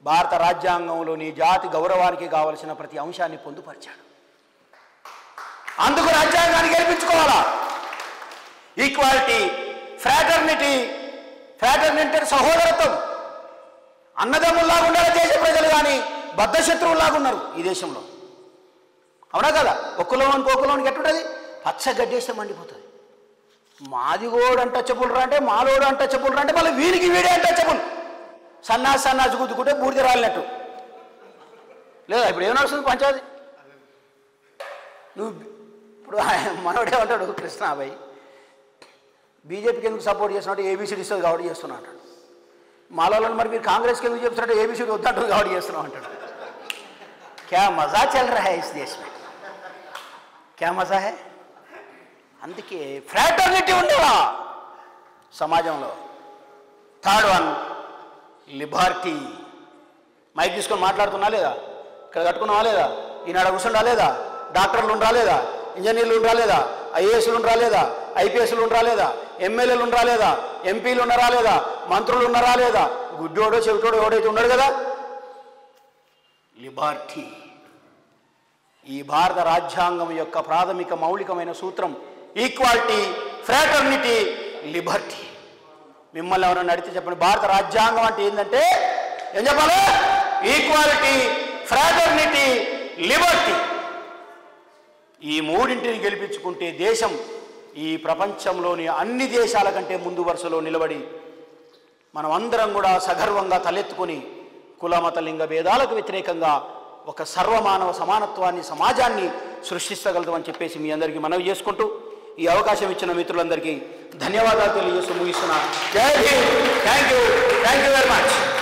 భారత రాజ్యాంగంలో నీ జాతి గౌరవానికి కావలసిన ప్రతి అంశాన్ని పొందుపరిచాడు. అందుకు రాజ్యాంగాన్ని గెలిపించుకోవాలా. ఈక్వాలిటీ, ఫ్రాటర్నిటీ అంటే సహోదరత్వం. అన్నదమ్ముల్లాగా ఉండాలి దేశ ప్రజలు, కానీ బద్ధశత్రువుల్లాగా ఉన్నారు ఈ దేశంలో. అవునా కదా? ఒక్కలోనికి ఇంకొకలోనికి ఎట్టుంటుంది? పచ్చ గడ్డేస్తే మండిపోతుంది. మాదిగోడు అంటచబుల్ రా అంటే, మాలోడు అంటచబుల్ రా అంటే, మళ్ళీ వీరికి వీడే అంటచబుల్. సన్నాసి గుద్దుకుంటే బూడిద రాలినట్టు లేదా? ఇప్పుడు ఏం నడుస్తుంది పంచాయతీ? నువ్వు ఇప్పుడు మనోడే అంటాడు కృష్ణాబాయి, బీజేపీకి ఎందుకు సపోర్ట్ చేస్తున్నట్టు ఏబీసీడీ ఇస్తుంది కాబట్టి చేస్తున్నా అంటాడు. మాలో మరి మీరు కాంగ్రెస్కి ఎందుకు చెప్తున్నట్టు ఏబీసీడీ వద్దంటుంది కాబట్టి చేస్తున్నాం అంటాడు. క్యా మజా చల్ రహా హై ఇస్ దేశ్ మే, క్యా మజా హై. అందుకే ఫ్రాటర్నిటీ ఉండేవా సమాజంలో. Third one, Liberty. మైక్ తీసుకొని మాట్లాడుతున్నా లేదా? ఇక్కడ కట్టుకున్నావా లేదా? ఈనాడు కూర్చుని రాలేదా? డాక్టర్లు రాలేదా? ఇంజనీర్లు రాలేదా? ఐఏఎస్లు రాలేదా? ఐపీఎస్లు రాలేదా? ఎమ్మెల్యేలు రాలేదా? ఎంపీలు రాలేదా? మంత్రులు రాలేదా? గుడ్డోడో చెవిటోడో ఎవడైతే ఉన్నాడు కదా. లిబర్టీ ఈ భారత రాజ్యాంగం యొక్క ప్రాథమిక మౌలికమైన సూత్రం. Equality, fraternity, Liberty. మిమ్మల్ని ఎవరైనా అడిగితే చెప్పండి, భారత రాజ్యాంగం అంటే ఏంటంటే ఏం చెప్పాలి? Equality, fraternity, Liberty. ఈ మూడింటిని గెలిపించుకుంటే దేశం ఈ ప్రపంచంలోని అన్ని దేశాల కంటే ముందు వరుసలో నిలబడి మనం అందరం కూడా సగర్వంగా తలెత్తుకొని కులమత లింగ భేదాలకు వ్యతిరేకంగా ఒక సర్వమానవ సమానత్వాన్ని సమాజాన్ని సృష్టించగలుగుతామని చెప్పేసి మీ అందరికీ మనవి చేసుకుంటూ ఈ అవకాశం ఇచ్చిన మిత్రులందరికీ ధన్యవాదాలు తెలియజేస్తూ ముగిస్తున్నా. జై Hind. Thank you very much.